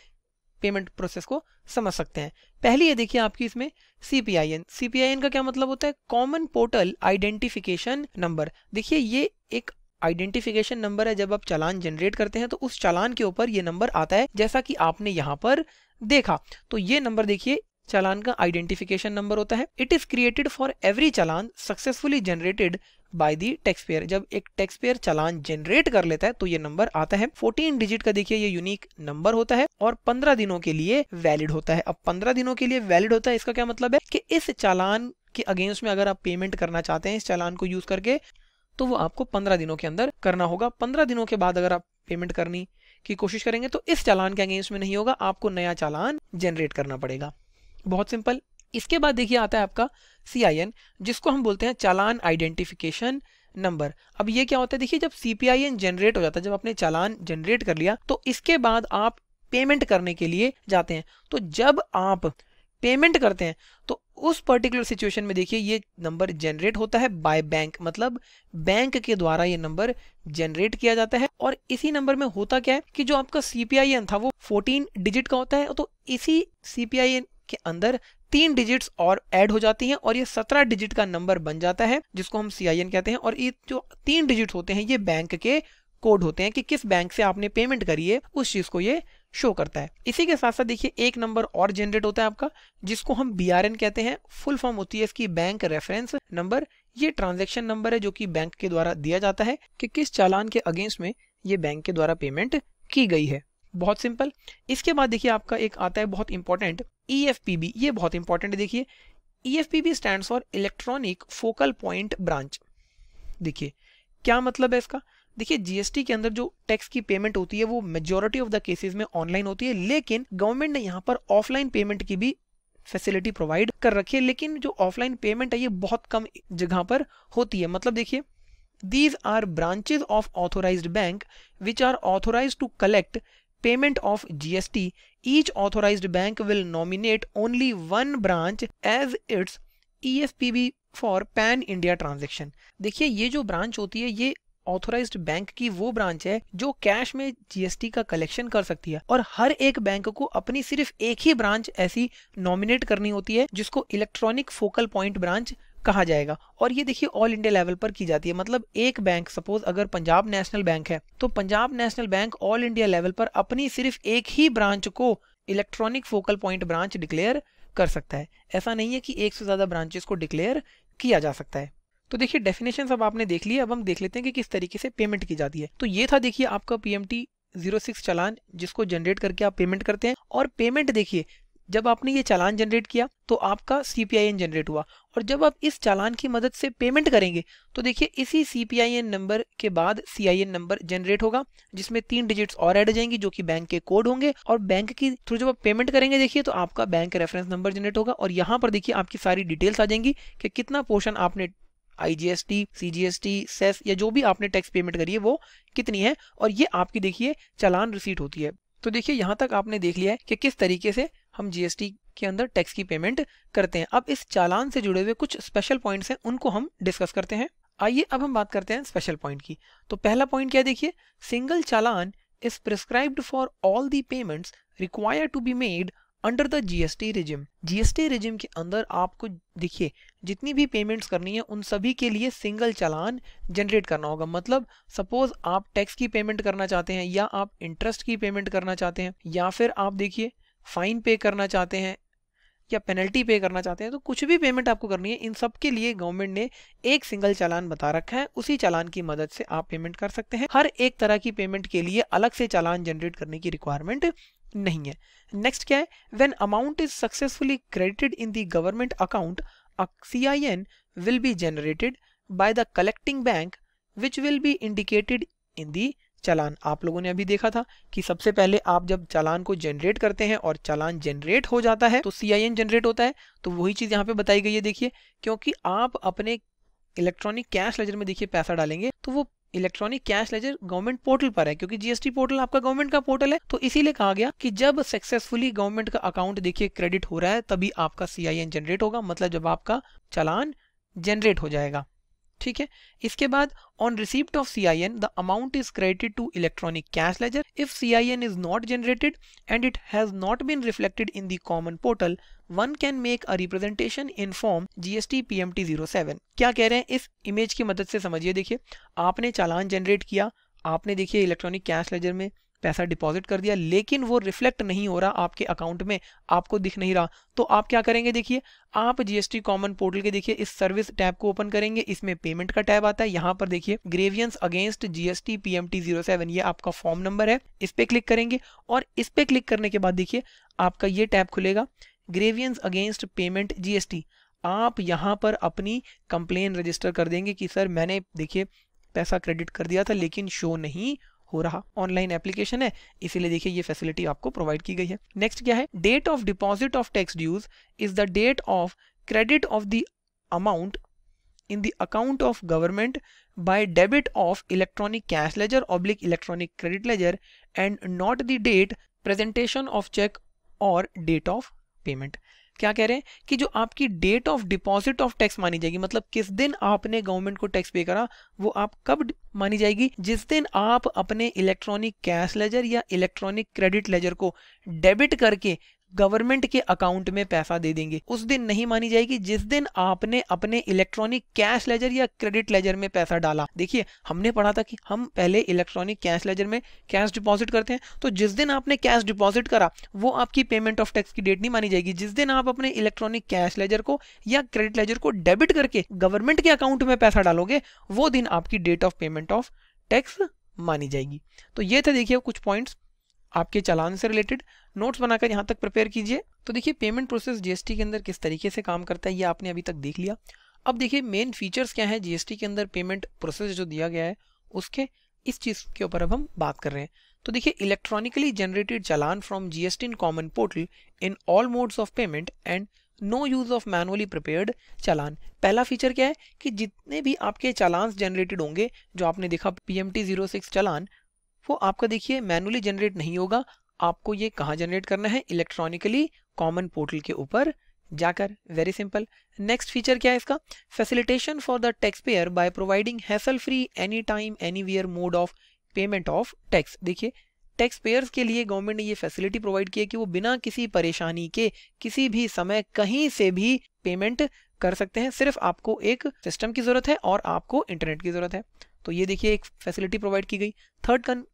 पेमेंट प्रोसेस को समझ सकते हैं। पहली ये देखिए आपकी इसमें CPIN का क्या मतलब होता है, कॉमन पोर्टल आइडेंटिफिकेशन नंबर। देखिए ये एक आइडेंटिफिकेशन नंबर है। जब आप चालान जनरेट करते हैं तो उस चालान के ऊपर ये नंबर आता है, जैसा कि आपने यहाँ पर देखा। तो ये नंबर देखिए चालान का आइडेंटिफिकेशन नंबर होता है। It is created for every challan successfully generated by the tax payer. जब एक टैक्स पेयर चालान जनरेट कर लेता है तो ये नंबर आता है। 14 डिजिट का देखिए ये यूनिक नंबर होता है और 15 दिनों के लिए वैलिड होता है। अब 15 दिनों के लिए वैलिड होता है, इसका क्या मतलब है कि इस चालान के अगेंस्ट में अगर आप पेमेंट करना चाहते हैं इस चालान को यूज करके, तो वो आपको 15 दिनों के अंदर करना होगा। 15 दिनों के बाद अगर आप पेमेंट करने की कोशिश करेंगे तो इस चालान के अगेंस्ट में नहीं होगा, आपको नया चालान जनरेट करना पड़ेगा। बहुत सिंपल। इसके बाद देखिए आता है आपका CIN, जिसको हम बोलते हैं चालान आइडेंटिफिकेशन नंबर। अब ये क्या होता है, देखिए जब CPIN जनरेट हो जाता है, जब आपने चालान जनरेट कर लिया तो इसके बाद आप पेमेंट करने के लिए जाते हैं। तो जब आप पेमेंट करते हैं तो उस पर्टिकुलर सिचुएशन में देखिए ये नंबर जनरेट होता है बाय बैंक, मतलब बैंक के द्वारा ये नंबर जनरेट किया जाता है। और इसी नंबर में होता क्या है कि जो आपका CPIN था वो 14 डिजिट का होता है, तो इसी CPIN के अंदर 3 डिजिट्स और ऐड हो जाती हैं और ये 17 डिजिट का नंबर बन जाता है, जिसको हम CIN कहते हैं। और ये जो 3 डिजिट होते हैं ये बैंक के कोड होते हैं कि किस बैंक से आपने पेमेंट करी है, उस चीज को ये शो करता है। इसी के साथ साथ देखिए एक नंबर और जनरेट होता है आपका, जिसको हम BRN कहते हैं। फुल फॉर्म होती है इसकी बैंक रेफरेंस नंबर। ये ट्रांजैक्शन नंबर है जो कि बैंक के द्वारा दिया जाता है कि किस चालान के अगेंस्ट में ये बैंक के द्वारा पेमेंट की गई है। बहुत सिंपल। इसके बाद देखिए आपका एक आता है बहुत इंपॉर्टेंट EFPB। ये बहुत इंपॉर्टेंट है। देखिए EFPB stands for electronic focal point branch. देखिए क्या मतलब है इसका। देखिए GST के अंदर जो टैक्स की पेमेंट होती है वो मेजॉरिटी ऑफ द केसेस में ऑनलाइन होती है, लेकिन गवर्नमेंट ने यहाँ पर ऑफलाइन पेमेंट की भी फैसिलिटी प्रोवाइड कर रखी है। लेकिन जो ऑफलाइन पेमेंट है ये बहुत कम जगह पर होती है। मतलब देखिए these are branches of authorized bank which are authorized to collect payment of GST. Each authorized bank will nominate only one branch as its EFPB for pan India transaction. देखिए ये जो ब्रांच होती है ये ऑथोराइज्ड बैंक की वो branch है जो कैश में GST का कलेक्शन कर सकती है, और हर एक बैंक को अपनी सिर्फ एक ही ब्रांच ऐसी नॉमिनेट करनी होती है जिसको इलेक्ट्रॉनिक फोकल पॉइंट ब्रांच कहा जाएगा। और ये देखिए ऑल इंडिया लेवल पर की जाती है। मतलब एक बैंक, सपोज अगर पंजाब नेशनल बैंक है तो Punjab national bank all India level पर अपनी सिर्फ एक ही ब्रांच को electronic focal point branch declare कर सकता है। ऐसा नहीं है कि एक से ज्यादा ब्रांचेस को डिक्लेयर किया जा सकता है। तो देखिए डेफिनेशन अब आपने देख लिया, अब हम देख लेते हैं कि किस तरीके से पेमेंट की जाती है। तो ये था देखिए आपका PMT 06 चालान, जिसको जनरेट करके आप पेमेंट करते हैं। और पेमेंट देखिए जब आपने ये चालान जनरेट किया तो आपका CPIN जनरेट हुआ, और जब आप इस चालान की मदद से पेमेंट करेंगे तो देखिए इसी CPIN नंबर के बाद CIN नंबर जनरेट होगा, जिसमें 3 डिजिट्स और ऐड हो जाएंगी जो कि बैंक के कोड होंगे। और बैंक की थ्रू जब आप पेमेंट करेंगे देखिए तो आपका बैंक रेफरेंस नंबर जनरेट होगा, और यहाँ पर देखिए आपकी सारी डिटेल्स आ जाएंगी कि कितना पोर्शन आपने IGST, CGST, सेस या जो भी आपने टैक्स पेमेंट करी है वो कितनी है, और ये आपकी देखिए चालान रिसीट होती है। तो देखिए यहाँ तक आपने देख लिया है कि किस तरीके से हम GST के अंदर टैक्स की पेमेंट करते हैं। अब इस चालान से जुड़े हुए कुछ स्पेशल पॉइंट्स हैं, उनको हम डिस्कस करते हैं। आइए अब हम बात करते हैं स्पेशल पॉइंट की। तो पहला पॉइंट क्या है, देखिए single challan is prescribed for all the payments required to be made under the GST regime. GST regime के अंदर आपको देखिए जितनी भी पेमेंट्स करनी है उन सभी के लिए सिंगल चालान जनरेट करना होगा। मतलब सपोज आप टैक्स की पेमेंट करना चाहते हैं, या आप इंटरेस्ट की पेमेंट करना चाहते हैं, या फिर आप देखिए फाइन पे करना चाहते हैं या पेनल्टी पे करना चाहते हैं, तो कुछ भी पेमेंट आपको करनी है, इन सब के लिए गवर्नमेंट ने एक सिंगल चालान बता रखा है। उसी चालान की मदद से आप पेमेंट कर सकते हैं। हर एक तरह की पेमेंट के लिए अलग से चालान जनरेट करने की रिक्वायरमेंट नहीं है। नेक्स्ट क्या है, when amount is successfully credited in the government account, a CIN will be generated by the collecting bank which will be indicated in the challan. आप लोगों ने अभी देखा था कि सबसे पहले आप जब चालान को जनरेट करते हैं और चालान जनरेट हो जाता है तो CIN जनरेट होता है। तो वही चीज यहाँ पे बताई गई है। देखिए क्योंकि आप अपने इलेक्ट्रॉनिक कैश लेजर में देखिए पैसा डालेंगे तो वो electronic cash laser government portal पर है, क्योंकि जीएसटी पोर्टल आपका गवर्नमेंट का पोर्टल है। तो इसीलिए कहा गया कि जब सक्सेसफुली गवर्नमेंट का अकाउंट देखिए क्रेडिट हो रहा है तभी आपका CIN जनरेट होगा, मतलब जब आपका चालान जनरेट हो जाएगा। ठीक है, इसके बाद on receipt of CIN the amount is credited to electronic cash ledger if CIN is not generated and it has not been reflected in the common portal, one can make a representation in form GST PMT 07। क्या कह रहे हैं, इस image की मदद से समझिए। देखिए आपने चालान जनरेट किया, आपने देखिए इलेक्ट्रॉनिक कैश लेजर में पैसा डिपॉजिट कर दिया, लेकिन वो रिफ्लेक्ट नहीं हो रहा आपके अकाउंट में, आपको दिख नहीं रहा। तो आप क्या करेंगे, देखिए आप GST कॉमन पोर्टल के देखिए इस सर्विस टैब को ओपन करेंगे, इसमें पेमेंट का टैब आता है। यहाँ पर देखिए ग्रेवियंस अगेंस्ट GST PMT 07 ये आपका फॉर्म नंबर है, इस पे क्लिक करेंगे और इस पे क्लिक करने के बाद देखिए आपका ये टैब खुलेगा, ग्रेवियंस अगेंस्ट पेमेंट GST। आप यहाँ पर अपनी कंप्लेन रजिस्टर कर देंगे कि सर मैंने देखिए पैसा क्रेडिट कर दिया था लेकिन शो नहीं हो रहा। ऑनलाइन एप्लीकेशन है इसीलिए देखिए ये फैसिलिटी आपको प्रोवाइड की गई है। नेक्स्ट क्या है, date of deposit of tax dues is the date of credit of the amount in the account of government by debit of electronic cash ledger / electronic credit ledger and not the date presentation of check or date of payment। क्या कह रहे हैं कि जो आपकी date of deposit of tax मानी जाएगी, मतलब किस दिन आपने गवर्नमेंट को टैक्स पे करा, वो आप कब मानी जाएगी, जिस दिन आप अपने इलेक्ट्रॉनिक कैश लेजर या इलेक्ट्रॉनिक क्रेडिट लेजर को डेबिट करके गवर्नमेंट के अकाउंट में पैसा दे देंगे, उस दिन नहीं मानी जाएगी जिस दिन आपने अपने इलेक्ट्रॉनिक कैश लेजर या क्रेडिट लेजर में पैसा डाला। देखिए हमने पढ़ा था कि हम पहले इलेक्ट्रॉनिक कैश लेजर में कैश डिपॉजिट करते हैं, तो जिस दिन आपने कैश डिपॉजिट करा वो आपकी पेमेंट ऑफ टैक्स की डेट नहीं मानी जाएगी। जिस दिन आप अपने इलेक्ट्रॉनिक कैश लेजर को या क्रेडिट लेजर को डेबिट करके गवर्नमेंट के अकाउंट में पैसा डालोगे वो दिन आपकी date of payment of tax मानी जाएगी। तो ये थे देखिए कुछ पॉइंट्स आपके चालान से रिलेटेड, नोट्स बनाकर यहाँ तक प्रिपेयर कीजिए। तो देखिए पेमेंट प्रोसेस जीएसटी के अंदर किस तरीके से काम करता है ये आपने अभी तक देख लिया। अब देखिए मेन फीचर्स क्या है जीएसटी के अंदर पेमेंट प्रोसेस जो दिया गया है उसके, इस चीज़ के ऊपर अब हम बात कर रहे हैं। तो देखिए electronically generated challan from GST in common portal in all modes of payment and no use of manually prepared challan. पहला फीचर क्या है कि जितने भी आपके चालान जनरेटेड होंगे, जो आपने देखा PMT 06 चालान, वो आपका देखिए मैनुअली जनरेट नहीं होगा। आपको ये कहाँ जनरेट करना है, इलेक्ट्रॉनिकली कॉमन पोर्टल के ऊपर जाकर। Very simple. नेक्स्ट फीचर क्या है इसका, facilitation for the tax payer by providing hassle free any time anywhere mode of payment of tax. देखिए टैक्स पेयर्स के लिए गवर्नमेंट ने ये फैसिलिटी प्रोवाइड की है कि वो बिना किसी परेशानी के किसी भी समय कहीं से भी पेमेंट कर सकते हैं। सिर्फ आपको एक सिस्टम की जरूरत है और आपको इंटरनेट की जरूरत है। तो ये देखिए एक फैसिलिटी प्रोवाइड की गई। थर्ड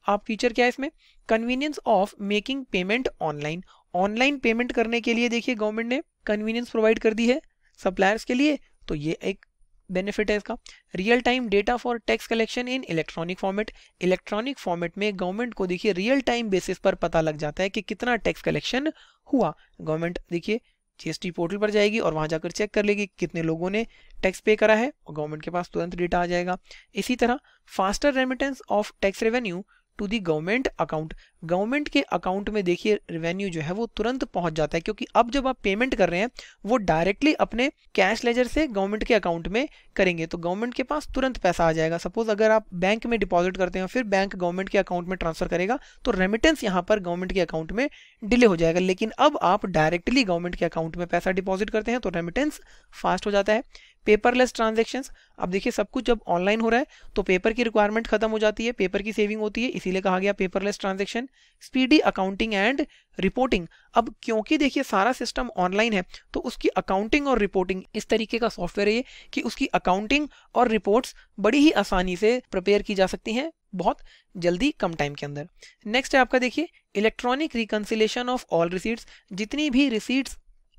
आप फीचर क्या है इसमें, convenience of making payment online. Online payment करने के लिए देखिए गवर्नमेंट ने कन्वीनियंस प्रोवाइड कर दी है सप्लायर्स के लिए, तो ये एक बेनिफिट है इसका। Real time data for tax collection in electronic format. Electronic format में गवर्नमेंट को देखिए रियल टाइम बेसिस पर पता लग जाता है कि कितना टैक्स कलेक्शन हुआ। गवर्नमेंट देखिए जीएसटी पोर्टल पर जाएगी और वहां जाकर चेक कर लेगी कितने लोगों ने टैक्स पे करा है और गवर्नमेंट के पास तुरंत डेटा आ जाएगा। इसी तरह faster remittance of tax revenue to the government account. Government के अकाउंट में देखिए रेवेन्यू जो है वो तुरंत पहुंच जाता है, क्योंकि अब जब आप पेमेंट कर रहे हैं वो डायरेक्टली अपने कैश लेजर से गवर्नमेंट के अकाउंट में करेंगे, तो गवर्नमेंट के पास तुरंत पैसा आ जाएगा। सपोज अगर आप बैंक में डिपॉजिट करते हैं फिर बैंक गवर्नमेंट के अकाउंट में ट्रांसफर करेगा तो रेमिटेंस यहाँ पर गवर्नमेंट के अकाउंट में डिले हो जाएगा। लेकिन अब आप डायरेक्टली गवर्नमेंट के अकाउंट में पैसा डिपॉजिट करते हैं तो रेमिटेंस फास्ट हो जाता है। पेपरलेस ट्रांजेक्शन्स, अब देखिए सब कुछ जब ऑनलाइन हो रहा है तो पेपर की रिक्वायरमेंट खत्म हो जाती है, पेपर की सेविंग होती है, इसीलिए कहा गया paperless transaction. Speedy accounting and reporting, अब क्योंकि देखिए सारा सिस्टम ऑनलाइन है तो उसकी अकाउंटिंग और रिपोर्टिंग, इस तरीके का सॉफ्टवेयर है ये कि उसकी अकाउंटिंग और रिपोर्ट्स बड़ी ही आसानी से प्रिपेयर की जा सकती हैं बहुत जल्दी कम टाइम के अंदर। नेक्स्ट है आपका देखिए electronic reconciliation of all receipts, जितनी भी रिसीट्स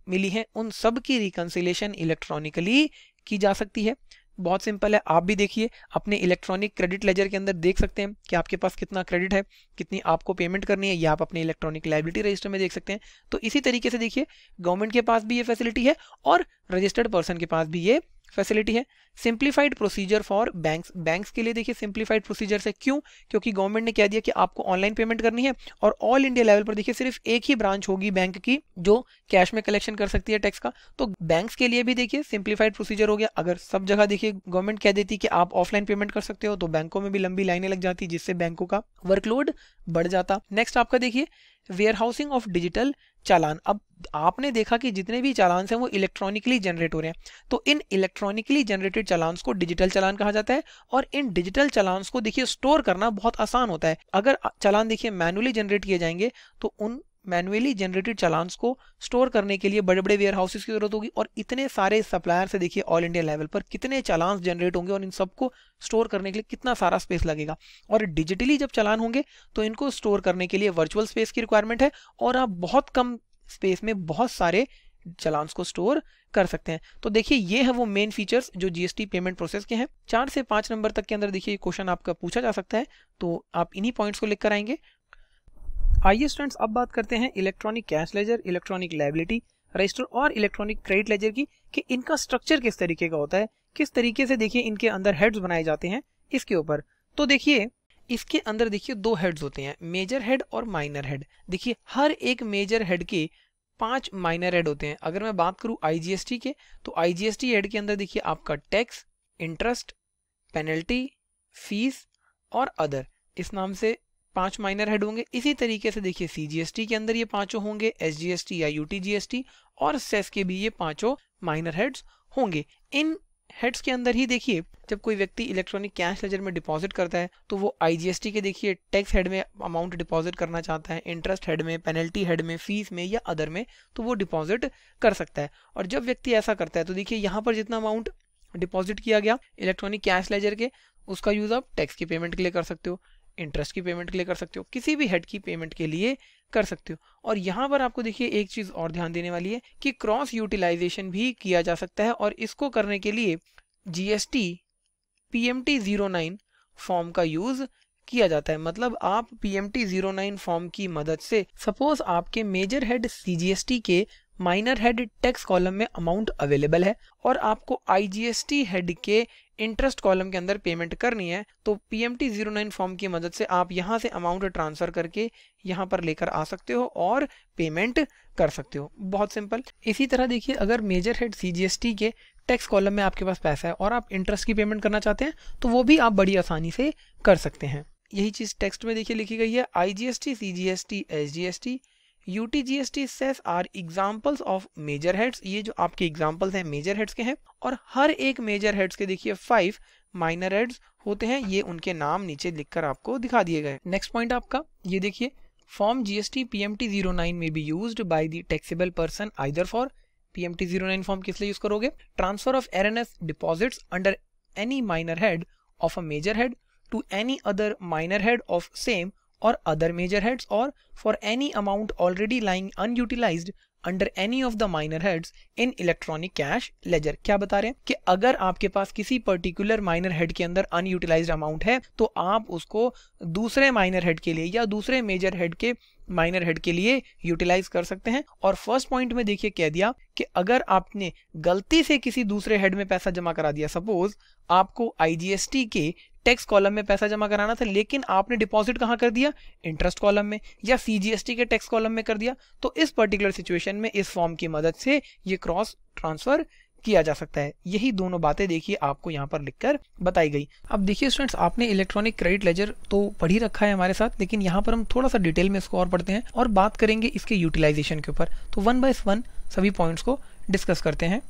मिली हैं उन सब की रिकंसिलेशन इलेक्ट्रॉनिकली की जा सकती है। बहुत सिंपल है, आप भी देखिए अपने इलेक्ट्रॉनिक क्रेडिट लेजर के अंदर देख सकते हैं कि आपके पास कितना क्रेडिट है, कितनी आपको पेमेंट करनी है, या आप अपने इलेक्ट्रॉनिक लायबिलिटी रजिस्टर में देख सकते हैं। तो इसी तरीके से देखिए गवर्नमेंट के पास भी ये फैसिलिटी है और रजिस्टर्ड पर्सन के पास भी ये फैसिलिटी है। Simplified procedure for banks, banks के लिए देखिए सिंप्लीफाइड प्रोसीजर से, क्यों? क्योंकि गवर्नमेंट ने कह दिया कि आपको ऑनलाइन पेमेंट करनी है और ऑल इंडिया लेवल पर देखिए सिर्फ एक ही ब्रांच होगी बैंक की जो कैश में कलेक्शन कर सकती है टैक्स का। तो बैंक्स के लिए भी देखिए सिंप्लीफाइड प्रोसीजर हो गया। अगर सब जगह देखिए गवर्नमेंट कह देती कि आप ऑफलाइन पेमेंट कर सकते हो तो बैंकों में भी लंबी लाइनें लग जाती, जिससे बैंकों का वर्कलोड बढ़ जाता। नेक्स्ट आपका देखिए वेयर हाउसिंग ऑफ डिजिटल चालान, अब आपने देखा कि जितने भी चालान हैं वो इलेक्ट्रॉनिकली जनरेट हो रहे हैं, तो इन इलेक्ट्रॉनिकली जनरेटेड चालान को डिजिटल चालान कहा जाता है। और इन डिजिटल चालान को देखिए स्टोर करना बहुत आसान होता है। अगर चालान देखिए मैनुअली जनरेट किए जाएंगे तो उन मैनुअली जनरेटेड चालान्स को स्टोर करने के लिए बड़े बड़े वेयर हाउसेस की जरूरत होगी, और इतने सारे सप्लायर से देखिए ऑल इंडिया लेवल पर कितने चालान्स जनरेट होंगे और इन सबको स्टोर करने के लिए कितना सारा स्पेस लगेगा। और डिजिटली जब चालान होंगे तो इनको स्टोर करने के लिए वर्चुअल स्पेस की रिक्वायरमेंट है, और आप बहुत कम स्पेस में बहुत सारे चालान्स को स्टोर कर सकते हैं। तो देखिए ये है वो मेन फीचर्स जो जीएसटी पेमेंट प्रोसेस के हैं। 4 से 5 नंबर तक के अंदर देखिए क्वेश्चन आपका पूछा जा सकता है, तो आप इन्हीं पॉइंट्स को लिख कर आएंगे। आइए स्टूडेंट्स अब बात करते हैं electronic cash laser, electronic liability register और इलेक्ट्रॉनिक क्रेडिट लेजर की, कि इनका स्ट्रक्चर किस तरीके का होता है, किस तरीके से देखिए इनके अंदर हेड्स बनाए जाते हैं इसके ऊपर। तो देखिए इसके अंदर देखिए 2 हेड्स होते हैं, मेजर हेड और माइनर हेड। देखिए हर एक मेजर हेड के 5 माइनर हेड होते हैं। अगर मैं बात करूं आईजीएसटी के, तो आईजीएसटी हेड के अंदर देखिए आपका टैक्स, इंटरेस्ट, पेनल्टी, फीस और अदर, इस नाम से 5 माइनर हेड होंगे। इसी तरीके से देखिए सीजीएसटी के अंदर ये 5 होंगे, एसजीएसटी या यूटीजीएसटी और सेस के भी ये 5 माइनर हेड्स होंगे। इन हेड्स के अंदर ही देखिए जब कोई व्यक्ति इलेक्ट्रॉनिक कैश लेजर में डिपॉजिट करता है तो वो आईजीएसटी के देखिए टैक्स हेड में अमाउंट डिपॉजिट करना चाहता है, इंटरेस्ट हेड में, पेनल्टी हेड में, फीस में या अदर में, तो वो डिपॉजिट कर सकता है। और जब व्यक्ति ऐसा करता है तो देखिए यहाँ पर जितना अमाउंट डिपॉजिट किया गया इलेक्ट्रॉनिक कैश लेजर के, उसका यूज आप टैक्स की पेमेंट के लिए कर सकते हो, इंटरेस्ट की पेमेंट के लिए कर सकते हो, किसी भी हेड की पेमेंट के लिए कर सकते हो। और यहाँ पर आपको देखिए एक चीज और ध्यान देने वाली है कि क्रॉस यूटिलाइजेशन भी किया जा सकता है, और इसको करने के लिए जीएसटी पीएमटी 09 फॉर्म का यूज किया जाता है। मतलब आप पीएमटी 09 फॉर्म की मदद से, सपोज आपके मेजर हेड सीजीएसटी के माइनर हेड टैक्स कॉलम में अमाउंट अवेलेबल है और आपको आईजीएसटी हेड के इंटरेस्ट कॉलम के अंदर पेमेंट करनी है, तो पीएमटी 09 फॉर्म की मदद से आप यहां से अमाउंट ट्रांसफर करके यहां पर लेकर आ सकते हो और पेमेंट कर सकते हो। बहुत सिंपल। इसी तरह देखिए अगर मेजर हेड सीजीएसटी के टैक्स कॉलम में आपके पास पैसा है और आप इंटरेस्ट की पेमेंट करना चाहते हैं तो वो भी आप बड़ी आसानी से कर सकते हैं। यही चीज टेक्स्ट में देखिए लिखी गई है, IGST, CGST, SGST, UTGST, cess are examples of major heads. ये जो आपके एग्जांपल्स हैं मेजर हेड्स के हैं, और हर एक मेजर हेड्स के देखिए 5 माइनर हेड्स होते हैं। ये उनके नाम नीचे लिखकर आपको दिखा दिए गए। नेक्स्ट पॉइंट आपका ये देखिए, फॉर्म जीएसटी पीएमटी 09 में be used by the taxable person either for, PMT 09 form किस लिए यूज करोगे, transfer of RNS deposits under any minor head of a major head to any other minor head of same or other major heads, or for any amount already lying unutilized under any of the minor heads in electronic cash ledger। क्या बता रहे हैं कि अगर आपके पास किसी particular minor head के अंदर अनयूटिलाइज्ड अमाउंट है तो आप उसको दूसरे माइनर हेड के लिए या दूसरे मेजर हेड के माइनर हेड के लिए यूटिलाइज कर सकते हैं। और फर्स्ट पॉइंट में देखिए कह दिया कि अगर आपने गलती से किसी दूसरे हेड में पैसा जमा करा दिया, सपोज आपको आईजीएसटी के टैक्स कॉलम में पैसा जमा कराना था लेकिन आपने डिपॉजिट कहां कर दिया, इंटरेस्ट कॉलम में, या सीजीएसटी के टैक्स कॉलम में कर दिया, तो इस पर्टिकुलर सिचुएशन में इस फॉर्म की मदद से ये क्रॉस ट्रांसफर किया जा सकता है। यही दोनों बातें देखिए आपको यहाँ पर लिखकर बताई गई। अब देखिए स्टूडेंट्स, आपने इलेक्ट्रॉनिक क्रेडिट लेजर तो पढ़ ही रखा है हमारे साथ, लेकिन यहाँ पर हम थोड़ा सा डिटेल में इसको और पढ़ते हैं और बात करेंगे इसके यूटिलाइजेशन के ऊपर। तो 1 बाय 1 सभी पॉइंट्स को डिस्कस करते हैं।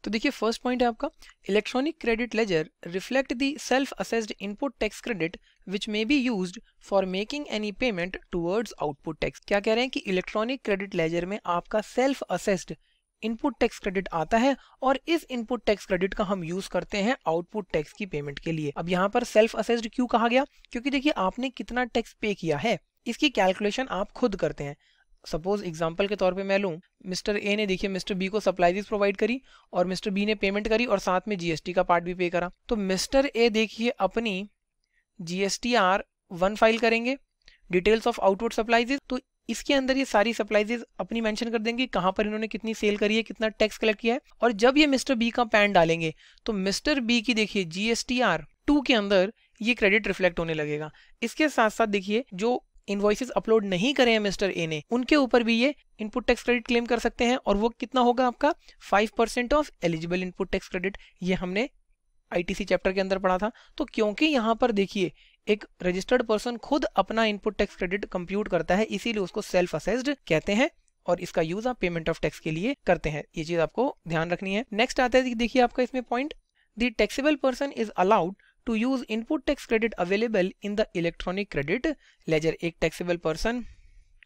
तो देखिए फर्स्ट पॉइंट है आपका electronic credit laser reflect the self assessed input tax credit which may be used for making any payment towards output tax. क्या कह रहे हैं कि इलेक्ट्रॉनिक क्रेडिट लेजर में आपका self assessed input tax credit आता है और इस इनपुट टैक्स क्रेडिट का हम यूज करते हैं आउटपुट टैक्स की पेमेंट के लिए। अब यहाँ पर सेल्फ असेस्ड क्यों कहा गया, क्योंकि देखिए आपने कितना टैक्स पे किया है इसकी कैलकुलेशन आप खुद करते हैं। सपोज एग्जांपल के तौर पे मैं लूं, मिस्टर ए ने देखिए मिस्टर बी को सप्लाईज प्रोवाइड करी और मिस्टर बी ने पेमेंट करी और साथ में जीएसटी का पार्ट भी पे करा। तो मिस्टर ए देखिए अपनी GSTR 1 फाइल करेंगे, डिटेल्स ऑफ आउटपुट सप्लाईज, तो इसके अंदर ये सारी सप्लाईज अपनी मेंशन कर देंगे कहां पर इन्होंने कितनी सेल करी है, कितना टैक्स कलेक्ट किया है। और जब ये मिस्टर बी का पैन डालेंगे तो मिस्टर बी की देखिए GSTR 2 के अंदर ये क्रेडिट रिफ्लेक्ट होने लगेगा। इसके साथ साथ देखिए जो इनवॉइसेस अपलोड नहीं करे हैं मिस्टर ए ने, उनके ऊपर भी ये इनपुट टैक्स क्रेडिट क्लेम कर सकते हैं और वो कितना होगा आपका 5% of eligible input tax credit. ये हमने ITC चैप्टर के अंदर पढ़ा था। तो क्योंकि यहाँ पर देखिए एक रजिस्टर्ड पर्सन खुद अपना इनपुट टैक्स क्रेडिट कंप्यूट करता है, इसीलिए उसको सेल्फ असेस्ड कहते हैं और इसका यूज आप पेमेंट ऑफ टैक्स के लिए करते हैं। ये चीज आपको ध्यान रखनी है। नेक्स्ट आता है देखिए आपका इसमें point, the taxable person is allowed to use input tax credit available in the electronic credit ledger। एक टैक्सेबल पर्सन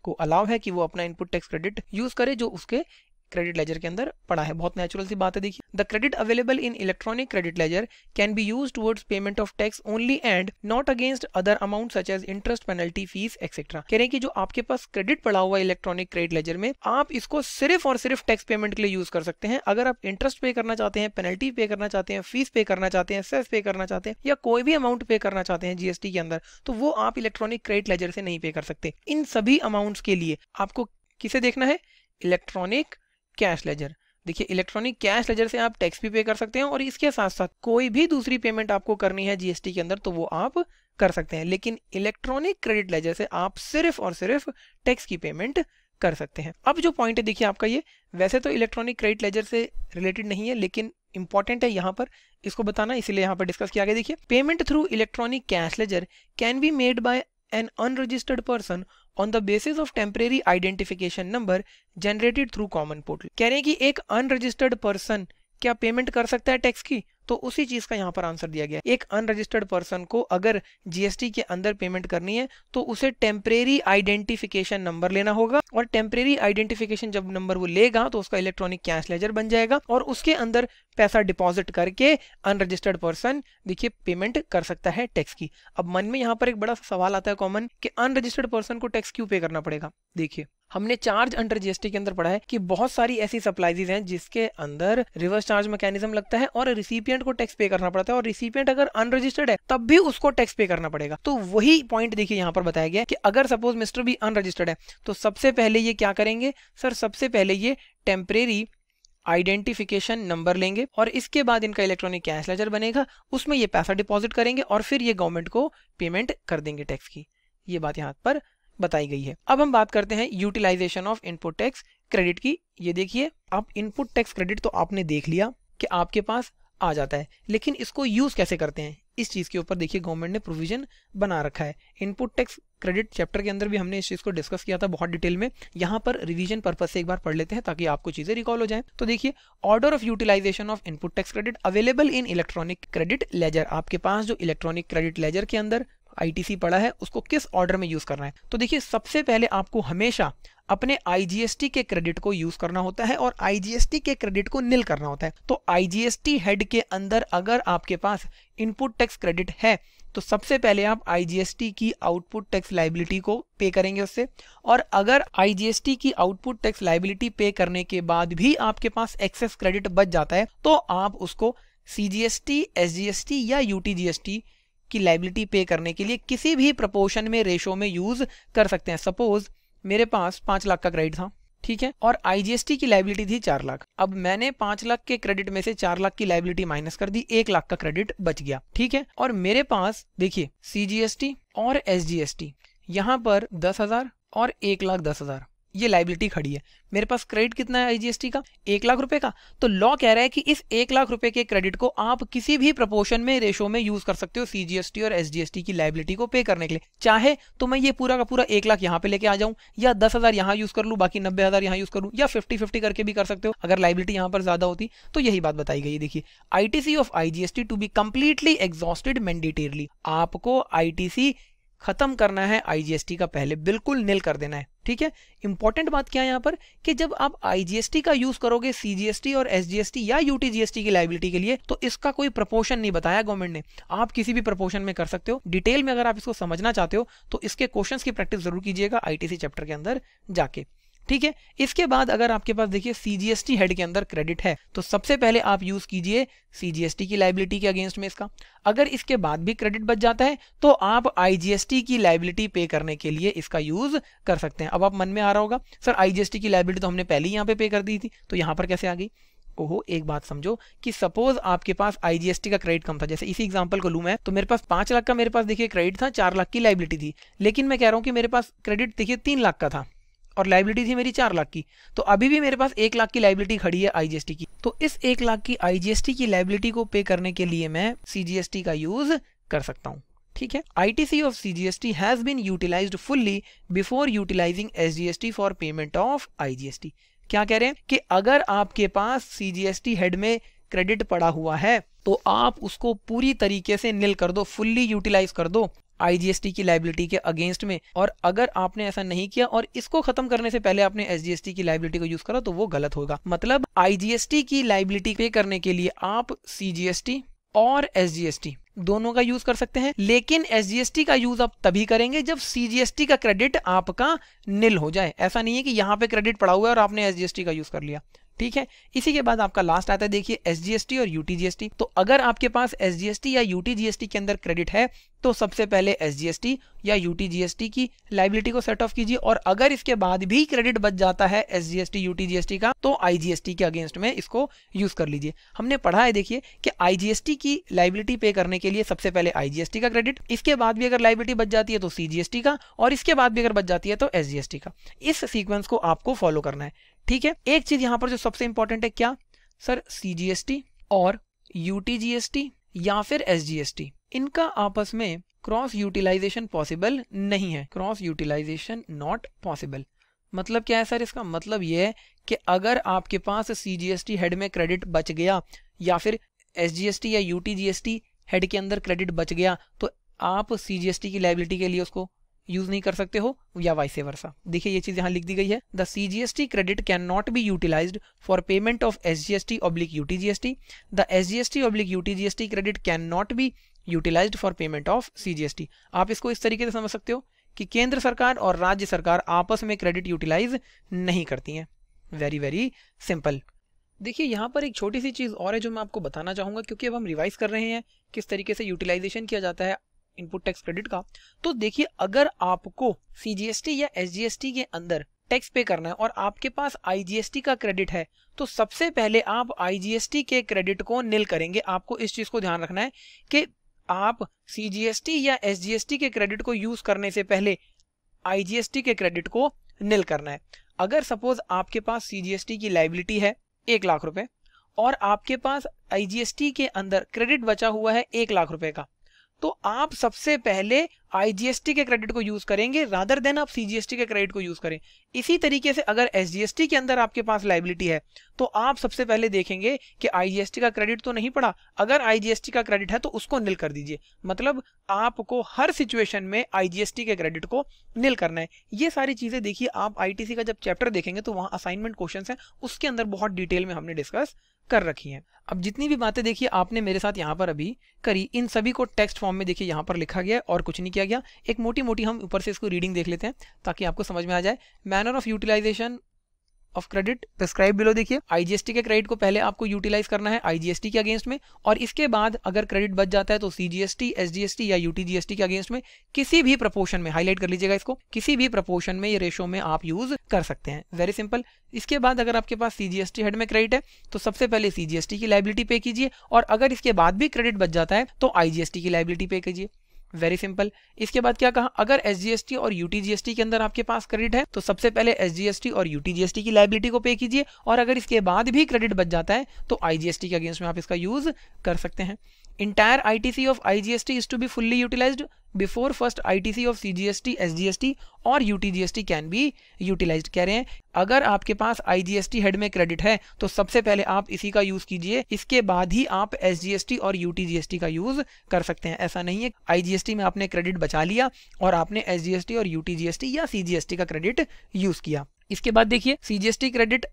को अलाउ है कि वो अपना इनपुट टैक्स क्रेडिट यूज करे जो उसके क्रेडिट लेजर के अंदर पड़ा है। बहुत नेचुरल सी बात है। देखिए the credit available in electronic credit ledger can be used towards payment of tax only and not against other amount such as interest, penalty, fees etcetera. कह रहे हैं कि जो आपके पास क्रेडिट पड़ा हुआ है इलेक्ट्रॉनिक क्रेडिट लेजर में, आप इसको सिर्फ और सिर्फ टैक्स पेमेंट के लिए यूज कर सकते हैं। अगर आप इंटरेस्ट पे करना चाहते हैं, पेनल्टी पे करना चाहते हैं, फीस पे करना चाहते हैं, सेस पे करना चाहते हैं या कोई भी अमाउंट पे करना चाहते हैं GST के अंदर, तो वो आप इलेक्ट्रॉनिक क्रेडिट लेजर से नहीं पे कर सकते। इन सभी अमाउंट्स के लिए आपको किसे देखना है, इलेक्ट्रॉनिक कैश लेजर। देखिए इलेक्ट्रॉनिक कैश लेजर से आप टैक्स भी पे कर सकते हैं और इसके साथ साथ कोई भी दूसरी पेमेंट आपको करनी है GST के अंदर तो वो आप कर सकते हैं। लेकिन इलेक्ट्रॉनिक क्रेडिट लेजर से आप सिर्फ और सिर्फ टैक्स की पेमेंट कर सकते हैं। अब जो पॉइंट है देखिए आपका, ये वैसे तो इलेक्ट्रॉनिक क्रेडिट लेजर से रिलेटेड नहीं है लेकिन इंपॉर्टेंट है यहाँ पर इसको बताना, इसीलिए यहाँ पर डिस्कस किया गया। देखिए payment through electronic cash laser can B made bye an unregistered person on the basis of temporary identification number generated through common portal। कह रहे हैं कि एक अनरजिस्टर्ड पर्सन क्या पेमेंट कर सकता है टैक्स की, तो उसी चीज का यहाँ पर आंसर दिया गया। एक अनरजिस्टर्ड पर्सन को अगर GST के अंदर पेमेंट करनी है तो उसे टेम्परेरी आइडेंटिफिकेशन नंबर लेना होगा और टेम्परेरी आइडेंटिफिकेशन जब नंबर वो लेगा तो उसका इलेक्ट्रॉनिक कैश लेजर बन जाएगा और उसके अंदर पैसा डिपॉजिट करके अनरजिस्टर्ड पर्सन देखिए पेमेंट कर सकता है टैक्स की। अब मन में यहाँ पर एक बड़ा सवाल आता है कॉमन कि अनरजिस्टर्ड पर्सन को टैक्स क्यों पे करना पड़ेगा। देखिए हमने चार्ज अंडर GST के अंदर पढ़ा है कि बहुत सारी ऐसी सप्लाईज हैं जिसके अंदर रिवर्स चार्ज मैकेनिज्म लगता है और रिसिपिएंट को टैक्स पे करना पड़ता है और रिसिपिएंट अगर अनरजिस्टर्ड है तब भी उसको टैक्स पे करना पड़ेगा। तो वही पॉइंट देखिए यहाँ पर बताया गया कि अगर सपोज मिस्टर बी अनरजिस्टर्ड है तो सबसे पहले ये क्या करेंगे सर, सबसे पहले ये टेम्परेरी आइडेंटिफिकेशन नंबर लेंगे और इसके बाद इनका इलेक्ट्रॉनिक कैश लेजर बनेगा, उसमें ये पैसा डिपॉजिट करेंगे और फिर ये गवर्नमेंट को पेमेंट कर देंगे टैक्स की। ये बात यहाँ पर बताई गई है। अब हम बात करते हैं utilisation of input tax credit की। ये देखिए आप इनपुट टैक्स क्रेडिट तो आपने देख लिया कि आपके पास आ जाता है, लेकिन इसको यूज कैसे करते हैं इस चीज के ऊपर देखिए गवर्नमेंट ने प्रोविजन बना रखा है। इनपुट टैक्स क्रेडिट चैप्टर के अंदर भी हमने इस चीज को डिस्कस किया था बहुत डिटेल में। यहाँ पर रिवीजन पर्पस से एक बार पढ़ लेते हैं ताकि आपको चीजें रिकॉल हो जाएं। तो देखिए order of utilisation of input tax credit available in electronic credit ledger. आपके पास जो इलेक्ट्रॉनिक क्रेडिट लेजर के अंदर ITC पड़ा है उसको किस ऑर्डर में यूज करना है। तो देखिए सबसे पहले आपको हमेशा अपने IGST के क्रेडिट को यूज करना होता है और IGST के क्रेडिट को निल करना होता है। तो IGST हेड के अंदर अगर आपके पास इनपुट टैक्स क्रेडिट है तो सबसे पहले आप IGST की आउटपुट टैक्स लायबिलिटी को पे करेंगे उससे, और अगर IGST की आउटपुट टैक्स लायबिलिटी पे करने के बाद भी आपके पास एक्सेस क्रेडिट बच जाता है तो आप उसको CGST, SGST या UTGST की लायबिलिटी पे करने के लिए किसी भी प्रपोर्शन में रेशो में यूज कर सकते हैं। सपोज मेरे पास 5 लाख का क्रेडिट था, ठीक है, और IGST की लायबिलिटी थी 4 लाख। अब मैंने 5 लाख के क्रेडिट में से 4 लाख की लायबिलिटी माइनस कर दी, 1 लाख का क्रेडिट बच गया, ठीक है। और मेरे पास देखिए CGST और SGST यहाँ पर 10,000 और 1,10,000 ये लाइबिलिटी खड़ी है, मेरे पास क्रेडिट कितना है आईजीएसटी का 1 लाख रुपए का, तो लॉ कह रहा है कि इस 1 लाख रुपए के क्रेडिट को आप किसी भी प्रपोर्शन में रेशो में यूज कर सकते हो सीजीएसटी और एसजीएसटी की लाइबिलिटी को पे करने के लिए। चाहे तो मैं ये पूरा का पूरा 1 लाख यहाँ पे लेके आ जाऊं, या 10,000 यहाँ यूज कर लूं, बाकी 90,000 यहाँ यूज करूं, या 50-50 करके भी कर सकते हो अगर लाइबिलिटी यहाँ पर ज्यादा होती। तो यही बात बताई गई। देखिए, ITC of IGST to be completely exhausted mandatorily, आपको आईटीसी खत्म करना है आईजीएसटी का पहले, बिल्कुल निल कर देना है। ठीक है, इंपॉर्टेंट बात क्या है यहाँ पर कि जब आप आईजीएसटी का यूज करोगे सीजीएसटी और एसजीएसटी या यूटीजीएसटी की लाइबिलिटी के लिए, तो इसका कोई प्रपोर्शन नहीं बताया गवर्नमेंट ने, आप किसी भी प्रपोर्शन में कर सकते हो। डिटेल में अगर आप इसको समझना चाहते हो तो इसके क्वेश्चंस की प्रैक्टिस जरूर कीजिएगा आईटीसी चैप्टर के अंदर जाके। ठीक है, इसके बाद अगर आपके पास देखिए सीजीएसटी हेड के अंदर क्रेडिट है, तो सबसे पहले आप यूज कीजिए सीजीएसटी की लाइबिलिटी के अगेंस्ट में इसका। अगर इसके बाद भी क्रेडिट बच जाता है तो आप आईजीएसटी की लाइबिलिटी पे करने के लिए इसका यूज कर सकते हैं। अब आप मन में आ रहा होगा सर आईजीएसटी की लाइबिलिटी तो हमने पहले ही यहाँ पे कर दी थी, तो यहाँ पर कैसे आ गई? ओहो, एक बात समझो कि सपोज आपके पास आईजीएसटी का क्रेडिट कम था, जैसे इसी एग्जांपल को लूं मैं, तो मेरे पास 5 लाख का मेरे पास देखिए क्रेडिट था, 4 लाख की लाइबिलिटी थी, लेकिन मैं कह रहा हूं कि मेरे पास क्रेडिट देखिए 3 लाख का था और लाइबिलिटी थी मेरी 4 लाख की, तो अभी भी मेरे पास 1 लाख की लाइबिलिटी खड़ी है आईजीएसटी की। तो इस 1 लाख की आईजीएसटी की लाइबिलिटी को पे करने के लिए मैं सीजीएसटी का यूज कर सकता हूं। ठीक है, ITC of CGST has been utilised fully before utilising SGST for payment of IGST. क्या कह रहे हैं कि अगर आपके पास सीजीएसटी हेड में क्रेडिट पड़ा हुआ है तो आप उसको पूरी तरीके से निल कर दो, फुल्ली यूटिलाइज कर दो आईजीएसटी की लाइबिलिटी के अगेंस्ट में। और अगर आपने ऐसा नहीं किया और इसको खत्म करने से पहले आपने एसजीएसटी की लाइबिलिटी को यूज करा तो वो गलत होगा। मतलब आईजीएसटी की लाइबिलिटी पे करने के लिए आप सीजीएसटी और एसजीएसटी दोनों का यूज कर सकते हैं, लेकिन एसजीएसटी का यूज आप तभी करेंगे जब सीजीएसटी का क्रेडिट आपका निल हो जाए। ऐसा नहीं है कि यहाँ पे क्रेडिट पड़ा हुआ है और आपने एसजीएसटी का यूज कर लिया। ठीक है, इसी के बाद आपका लास्ट आता है देखिए एसजीएसटी और यूटीजीएसटी। तो अगर आपके पास एसजीएसटी या यूटीजीएसटी के अंदर क्रेडिट है तो सबसे पहले एसजीएसटी या यूटीजीएसटी की लाइबिलिटी को सेट ऑफ कीजिए, और अगर इसके बाद भी क्रेडिट बच जाता है एसजीएसटी यूटीजीएसटी का तो आईजीएसटी के अगेंस्ट में इसको यूज कर लीजिए। हमने पढ़ा है देखिए कि आईजीएसटी की लाइबिलिटी पे करने के लिए सबसे पहले आईजीएसटी का क्रेडिट, इसके बाद भी अगर लाइबिलिटी बच जाती है तो सीजीएसटी का, और इसके बाद भी अगर बच जाती है तो एसजीएसटी का। इस सीक्वेंस को आपको फॉलो करना है। ठीक है, एक चीज यहां पर जो सबसे इंपॉर्टेंट है, क्या सर सीजीएसटी और यूटीजीएसटी या फिर एसजीएसटी, इनका आपस में क्रॉस यूटिलाइजेशन पॉसिबल नहीं है। Cross utilisation not possible. मतलब क्या है सर? इसका मतलब यह है कि अगर आपके पास सीजीएसटी हेड में क्रेडिट बच गया या फिर एसजीएसटी या यूटीजीएसटी हेड के अंदर क्रेडिट बच गया तो आप सीजीएसटी की लाइबिलिटी के लिए उसको यूज नहीं कर सकते हो, या वाइसे वर्सा। देखिए ये चीज यहाँ लिख दी गई है, the CGST credit can not be utilised for payment of SGST oblique UTGST, the SGST oblique UTGST credit can not be utilised for payment of CGST. आप इसको इस तरीके से समझ सकते हो कि केंद्र सरकार और राज्य सरकार आपस में क्रेडिट यूटिलाइज नहीं करती हैं। Very very simple. देखिए यहाँ पर एक छोटी सी चीज और है जो मैं आपको बताना चाहूंगा, क्योंकि अब हम रिवाइज कर रहे हैं किस तरीके से यूटिलाइजेशन किया जाता है इनपुट टैक्स क्रेडिट का। तो देखिए अगर आपको सीजीएसटी या एसजीएसटी के अंदर टैक्स पे करना है और आपके पास आईजीएसटी का क्रेडिट है तो सबसे पहले आप आईजीएसटी के क्रेडिट को निल करेंगे। आपको इस चीज को ध्यान रखना है कि आप सीजीएसटी या एसजीएसटी के क्रेडिट को यूज करने से पहले आईजीएसटी के क्रेडिट को निल करना है। अगर सपोज आपके पास सीजीएसटी की लाइबिलिटी है 1 लाख रुपए और आपके पास आईजीएसटी के अंदर क्रेडिट बचा हुआ है 1 लाख रुपए का, तो आप सबसे पहले आईजीएसटी के क्रेडिट को यूज करेंगे रादर देन आप सीजीएसटी के क्रेडिट को यूज करें। इसी तरीके से अगर एसजीएसटी के अंदर आपके पास लाइबिलिटी है तो आप सबसे पहले देखेंगे कि आईजीएसटी का क्रेडिट तो नहीं पड़ा, अगर आईजीएसटी का क्रेडिट है तो उसको निल कर दीजिए। मतलब आपको हर सिचुएशन में आईजीएसटी के क्रेडिट को निल करना है। ये सारी चीजें देखिए आप आईटीसी का जब चैप्टर देखेंगे तो वहां असाइनमेंट क्वेश्चंस हैं, उसके अंदर बहुत डिटेल में हमने डिस्कस कर रखी हैं। अब जितनी भी बातें देखिए आपने मेरे साथ यहाँ पर अभी करी, इन सभी को टेक्स्ट फॉर्म में देखिए यहाँ पर लिखा गया और कुछ नहीं किया गया। एक मोटी मोटी हम ऊपर से इसको रीडिंग देख लेते हैं ताकि आपको समझ में आ जाए। Manner of utilisation of credit prescribe below. देखिए आईजीएसटी के क्रेडिट को पहले आपको यूटिलाइज करना है आईजीएसटी के अगेंस्ट में, और इसके बाद अगर क्रेडिट बच जाता है तो सीजीएसटी, एसजीएसटी या यूटीजीएसटी के अगेंस्ट में किसी भी प्रपोर्शन में, हाईलाइट कर लीजिएगा इसको, किसी भी प्रपोर्शन में, ये रेशो में आप यूज कर सकते हैं। Very simple. इसके बाद अगर आपके पास सीजीएसटी हेड में क्रेडिट है तो सबसे पहले सीजीएसटी की लाइबिलिटी पे कीजिए, और अगर इसके बाद भी क्रेडिट बच जाता है तो आईजीएसटी की लाइबिलिटी पे कीजिए। Very simple. इसके बाद क्या कहा, अगर एसजीएसटी और यूटीजीएसटी के अंदर आपके पास क्रेडिट है तो सबसे पहले एसजीएसटी और यूटीजीएसटी की लायबिलिटी को पे कीजिए, और अगर इसके बाद भी क्रेडिट बच जाता है तो आईजीएसटी के अगेंस्ट में आप इसका यूज कर सकते हैं। Entire ITC of IGST is to be fully utilized before first ITC of CGST, SGST और UTGST can be utilized। कह रहे हैं अगर आपके पास IGST हेड में क्रेडिट है तो सबसे पहले आप इसी का यूज कीजिए, इसके बाद ही आप SGST और UTGST का यूज कर सकते हैं। ऐसा नहीं है IGST में आपने क्रेडिट बचा लिया और आपने SGST और UTGST या CGST का क्रेडिट यूज किया। इसके बाद देखिए CGST क्रेडिट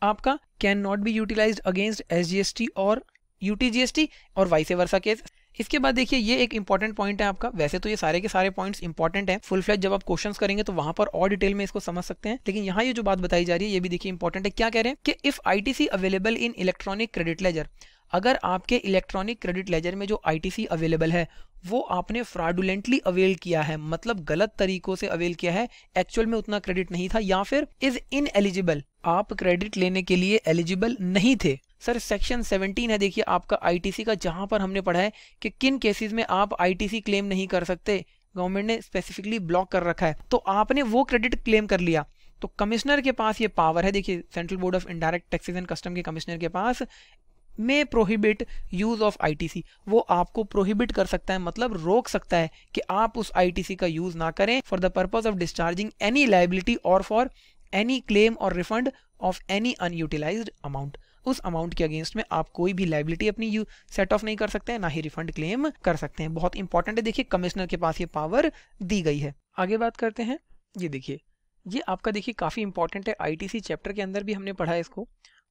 आपका can not be utilized against SGST और UTGST और वाइस वर्सा केस। इसके बाद देखिए ये एक इंपॉर्टेंट पॉइंट है आपका, वैसे तो ये सारे के सारे पॉइंट्स इंपॉर्टेंट हैं, फुल फ्लेज जब आप क्वेश्चंस करेंगे तो वहां पर और डिटेल में इसको समझ सकते हैं, लेकिन यहाँ ये जो बात बताई जा रही है ये भी देखिए इंपॉर्टेंट है। क्या कह रहे हैं कि if ITC available in electronic credit laser, अगर आपके इलेक्ट्रॉनिक क्रेडिट लेजर में जो ITC अवेलेबल है वो आपने फ्रॉडुलेंटली अवेल किया है, मतलब गलत तरीकों से अवेल किया है, एक्चुअल में उतना क्रेडिट नहीं था, या फिर इज इनएलिजिबल, आप क्रेडिट लेने के लिए एलिजिबल नहीं थे। सर सेक्शन 17 है देखिए आपका ITC का, जहां पर हमने पढ़ा है कि किन केसेस में आप ITC क्लेम नहीं कर सकते, गवर्नमेंट ने स्पेसिफिकली ब्लॉक कर रखा है, तो आपने वो क्रेडिट क्लेम कर लिया तो कमिश्नर के पास ये पावर है, देखिए central board of indirect taxes and custom के कमिश्नर के पास में प्रोहिबिट यूज ऑफ ITC, वो आपको प्रोहिबिट कर सकता है, मतलब रोक सकता है कि आप उस ITC का यूज ना करें for the purpose of discharging any liability और फॉर एनी क्लेम और refund of any unutilised amount. उस अमाउंट के अगेंस्ट में आप कोई भी लायबिलिटी अपनी सेट ऑफ नहीं कर सकते हैं, ना ही रिफंड क्लेम कर सकते हैं। बहुत इंपॉर्टेंट है, देखिए कमिश्नर के पास ये पावर दी गई है। आगे बात करते हैं, ये देखिए ये आपका देखिए काफी इंपॉर्टेंट है, ITC चैप्टर के अंदर भी हमने पढ़ा है इसको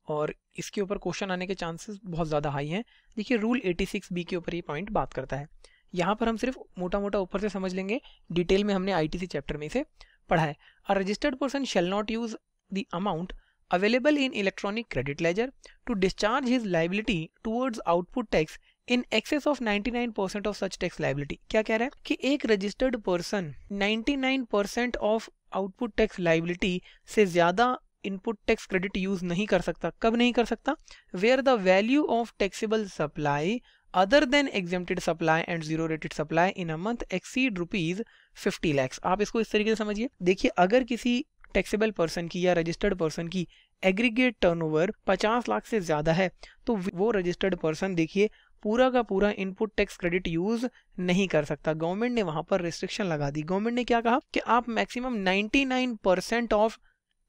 और इसके ऊपर क्वेश्चन आने के चांसेस बहुत ज़्यादा हाई हैं। देखिए रूल 86B के ऊपर ये पॉइंट बात करता है, यहाँ पर हम सिर्फ मोटा मोटा ऊपर से समझ लेंगे, डिटेल में हमने ITC चैप्टर में से पढ़ा है। A registered person shall not use the amount available in electronic credit ledger to discharge his liability towards output tax in excess of 99% of such tax liability। क्या कह रहा है कि एक registered person 99% of output tax liability से ज्यादा input tax credit use नहीं कर सकता। कब नहीं कर सकता? Where the value of taxable supply other than exempted supply and zero rated supply in a month exceed ₹50 lakhs। आप इसको इस तरीके से समझिए, देखिए अगर किसी टैक्सेबल पर्सन की या रजिस्टर्ड पर्सन की एग्रीगेट टर्नओवर 50 लाख से ज्यादा है तो वो रजिस्टर्ड पर्सन देखिए पूरा का पूरा इनपुट टैक्स क्रेडिट यूज नहीं कर सकता। गवर्नमेंट ने वहां पर रिस्ट्रिक्शन लगा दी। गवर्नमेंट ने क्या कहा कि आप maximum 99% of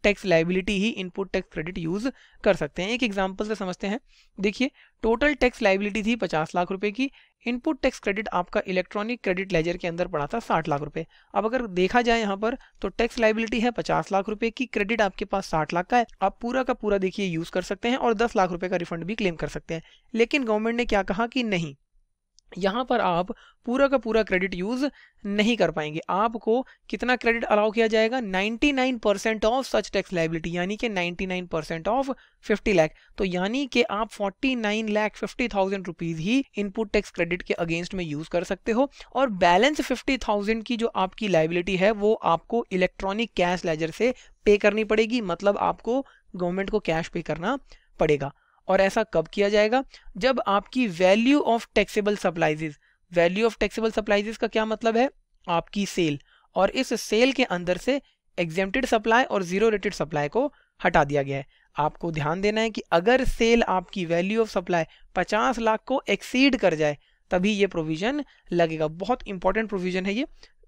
tax liability he input tax credit use कर सकते हैं। एक एग्जांपल से समझते हैं, देखिए टोटल टैक्स लायबिलिटी थी 50 लाख रुपए की, इनपुट टैक्स क्रेडिट आपका इलेक्ट्रॉनिक क्रेडिट लेजर के अंदर पड़ा था 60 लाख रुपए। अब अगर देखा जाए यहाँ पर तो टैक्स लायबिलिटी है 50 लाख रुपए की, क्रेडिट आपके पास 60 लाख का है, आप पूरा का पूरा देखिए यूज कर सकते हैं और 10 लाख रुपए का रिफंड भी क्लेम कर सकते हैं। लेकिन गवर्नमेंट ने क्या कहा कि नहीं, यहाँ पर आप पूरा का पूरा क्रेडिट यूज नहीं कर पाएंगे। आपको कितना क्रेडिट अलाउ किया जाएगा? 99% ऑफ सच टैक्स लायबिलिटी, यानी कि 99% ऑफ 50 लाख। तो यानी कि आप 49,50,000 रुपीज ही इनपुट टैक्स क्रेडिट के अगेंस्ट में यूज कर सकते हो, और बैलेंस 50,000 की जो आपकी लायबिलिटी है वो आपको इलेक्ट्रॉनिक कैश लेजर से पे करनी पड़ेगी, मतलब आपको गवर्नमेंट को कैश पे करना पड़ेगा। और ऐसा कब किया जाएगा? जब आपकी value of taxable supplies, value of taxable supplies का क्या मतलब है? आपकी सेल, और इस सेल के अंदर से एग्जेम्प्टेड सप्लाई और जीरो रेटेड सप्लाई को हटा दिया गया है। आपको ध्यान देना है कि अगर सेल आपकी वैल्यू ऑफ सप्लाई 50 लाख को एक्सीड कर जाए तभी ये प्रोविजन लगेगा। बहुत इंपॉर्टेंट प्रोविजन है ये,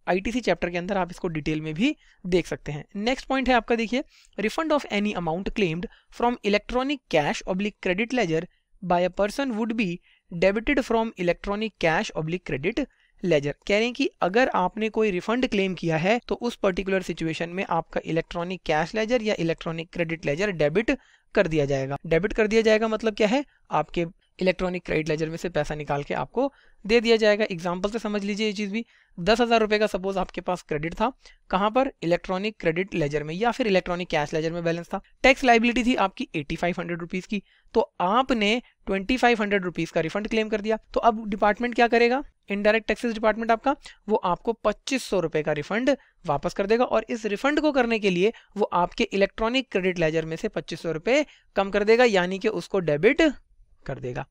ITC चैप्टर के अंदर आप इसको डिटेल में भी देख सकते हैं। नेक्स्ट पॉइंट है आपका, देखिए refund of any amount claimed from electronic cash oblique credit ledger by a person would be debited from electronic cash oblique credit ledger. कह रहे हैं कि अगर आपने कोई रिफंड क्लेम किया है तो उस पर्टिकुलर सिचुएशन में आपका इलेक्ट्रॉनिक कैश लेजर या इलेक्ट्रॉनिक क्रेडिट लेजर डेबिट कर दिया जाएगा। डेबिट कर दिया जाएगा मतलब क्या है? आपके इलेक्ट्रॉनिक क्रेडिट लेजर में से पैसा निकाल के आपको दे दिया जाएगा। एग्जांपल से समझ लीजिए ये चीज भी, 10,000 रुपए का सपोज आपके पास क्रेडिट था, कहां पर? इलेक्ट्रॉनिक क्रेडिट लेजर में या फिर इलेक्ट्रॉनिक कैश लेजर में बैलेंस था। टैक्स लायबिलिटी थी आपकी 8500 रुपीज की, तो आपने 2500 रुपीज का रिफंड क्लेम कर दिया। तो अब डिपार्टमेंट क्या करेगा? इनडायरेक्ट टैक्सेस डिपार्टमेंट आपका, वो आपको 2500 रुपए का रिफंड वापस कर देगा, और इस रिफंड को करने के लिए वो आपके इलेक्ट्रॉनिक क्रेडिट लेजर में से 2500 रुपए कम कर देगा, यानी कि उसको डेबिट कर देगा।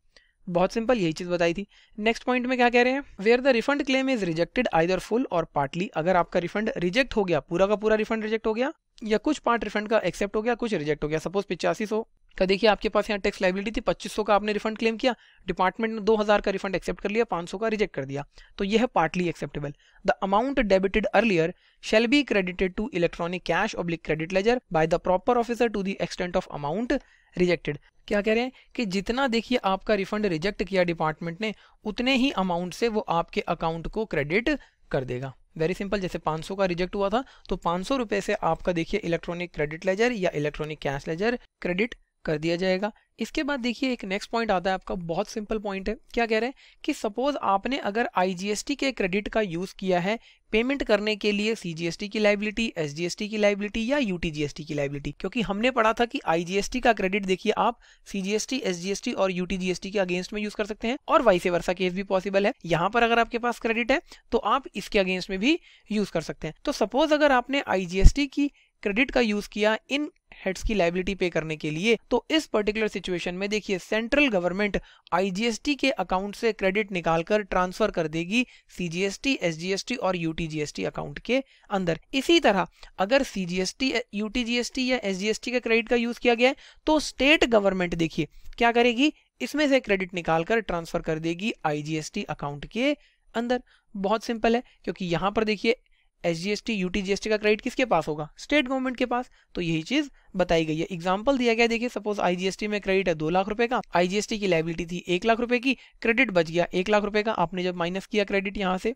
बहुत सिंपल, यही चीज बताई थी। नेक्स्ट पॉइंट में क्या कह रहे हैं, where the refund claim is rejected either full or partly, अगर आपका रिफंड रिजेक्ट हो गया, पूरा का पूरा रिफंड रिजेक्ट हो गया या कुछ पार्ट रिफंड का एक्सेप्ट हो गया, कुछ रिजेक्ट हो गया। सपोज 8500 का देखिए आपके पास यहाँ टैक्स लाइबिलिटी थी, 2500 का आपने रिफंड क्लेम किया, डिपार्टमेंट ने 2000 का रिफंड एक्सेप्ट कर लिया, 500 का रिजेक्ट कर दिया, तो यह है partly acceptable. The amount debited earlier shall be credited to electronic cash oblique credit ledger by the proper officer to the extent of amount rejected। क्या कह रहे हैं कि जितना देखिए आपका रिफंड रिजेक्ट किया डिपार्टमेंट ने, उतने ही अमाउंट से वो आपके अकाउंट को क्रेडिट कर देगा। वेरी सिंपल, जैसे 500 का रिजेक्ट हुआ था तो 500 रुपए से आपका देखिए इलेक्ट्रॉनिक क्रेडिट लेजर या इलेक्ट्रॉनिक कैश लेजर क्रेडिट कर दिया जाएगा। इसके बाद देखिए एक नेक्स्ट पॉइंट आता है आपका, बहुत सिंपल पॉइंट है। क्या कह रहे हैं कि सपोज आपने अगर आईजीएसटी के क्रेडिट का यूज किया है पेमेंट करने के लिए सीजीएसटी की लाइबिलिटी, एसजीएसटी की लाइबिलिटी या यूटीजीएसटी की लाइबिलिटी, क्योंकि हमने पढ़ा था कि आईजीएसटी का क्रेडिट देखिए आप सीजीएसटी, एसजीएसटी और यूटीजीएसटी के अगेंस्ट में यूज कर सकते हैं, और वाइस वर्सा केस भी पॉसिबल है। यहाँ पर अगर आपके पास क्रेडिट है तो आप इसके अगेंस्ट में भी यूज कर सकते हैं। तो सपोज अगर आपने आईजीएसटी की क्रेडिट का यूज किया इन हेड्स की लाइबिलिटी पे करने के लिए, तो इस पर्टिकुलर सिचुएशन में देखिए सेंट्रल गवर्नमेंट आईजीएसटी के अकाउंट से क्रेडिट निकालकर ट्रांसफर कर देगी सीजीएसटी, एसजीएसटी और यूटीजीएसटी अकाउंट के अंदर। इसी तरह अगर सीजीएसटी, यूटीजीएसटी या एसजीएसटी के क्रेडिट का यूज किया गया है तो स्टेट गवर्नमेंट देखिए क्या करेगी, इसमें से क्रेडिट निकालकर ट्रांसफर कर देगी आईजीएसटी अकाउंट के अंदर। बहुत सिंपल है, क्योंकि यहां पर देखिए एसजीएसटी, यूटीजीएसटी का क्रेडिट किसके पास होगा, स्टेट गवर्नमेंट के पास, तो यही चीज बताई गई है। एग्जांपल दिया गया, देखिए सपोज आईजीएसटी में क्रेडिट है 2 लाख रुपए का, आईजीएसटी की लायबिलिटी थी 1 लाख रुपए की, क्रेडिट बच गया 1 लाख रुपए का, आपने जब माइनस किया क्रेडिट यहां से।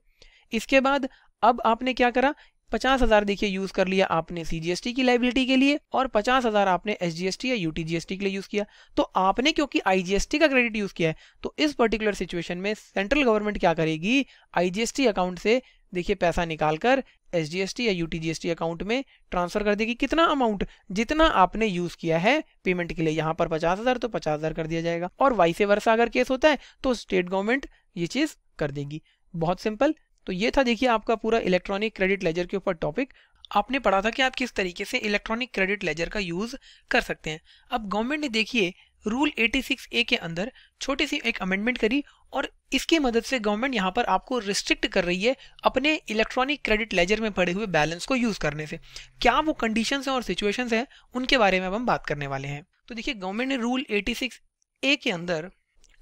इसके बाद अब आपने क्या करा, 50,000 देखिए यूज कर लिया आपने सीजीएसटी की लायबिलिटी के लिए और 50,000 आपने एसजीएसटी या यूटीजीएसटी के लिए यूज किया। तो आपने क्योंकि आईजीएसटी का क्रेडिट यूज किया है तो इस पर्टिकुलर सिचुएशन में सेंट्रल गवर्नमेंट क्या करेगी, आईजीएसटी अकाउंट से देखिए पैसा निकालकर एसजीएसटी या यूटीजीएसटी अकाउंट में ट्रांसफर कर देगी। कितना अमाउंट, जितना आपने यूज किया है पेमेंट के लिए, यहाँ पर 50,000 तो 50,000 कर दिया जाएगा, और वाइस वर्सा अगर केस होता है तो स्टेट गवर्नमेंट ये चीज कर देगी। बहुत सिंपल। तो ये था देखिए आपका पूरा इलेक्ट्रॉनिक क्रेडिट लेजर के ऊपर टॉपिक। आपने पढ़ा था कि आप किस तरीके से इलेक्ट्रॉनिक क्रेडिट लेजर का यूज कर सकते हैं। अब गवर्नमेंट ने देखिए रूल 86A के अंदर छोटी सी एक अमेंडमेंट करी और इसकी मदद से गवर्नमेंट यहाँ पर आपको रिस्ट्रिक्ट कर रही है अपने इलेक्ट्रॉनिक क्रेडिट लेजर में पड़े हुए बैलेंस को यूज करने से। क्या वो कंडीशंस हैं और सिचुएशंस हैं, उनके बारे में अब हम बात करने वाले हैं। तो देखिए गवर्नमेंट ने रूल 86A के अंदर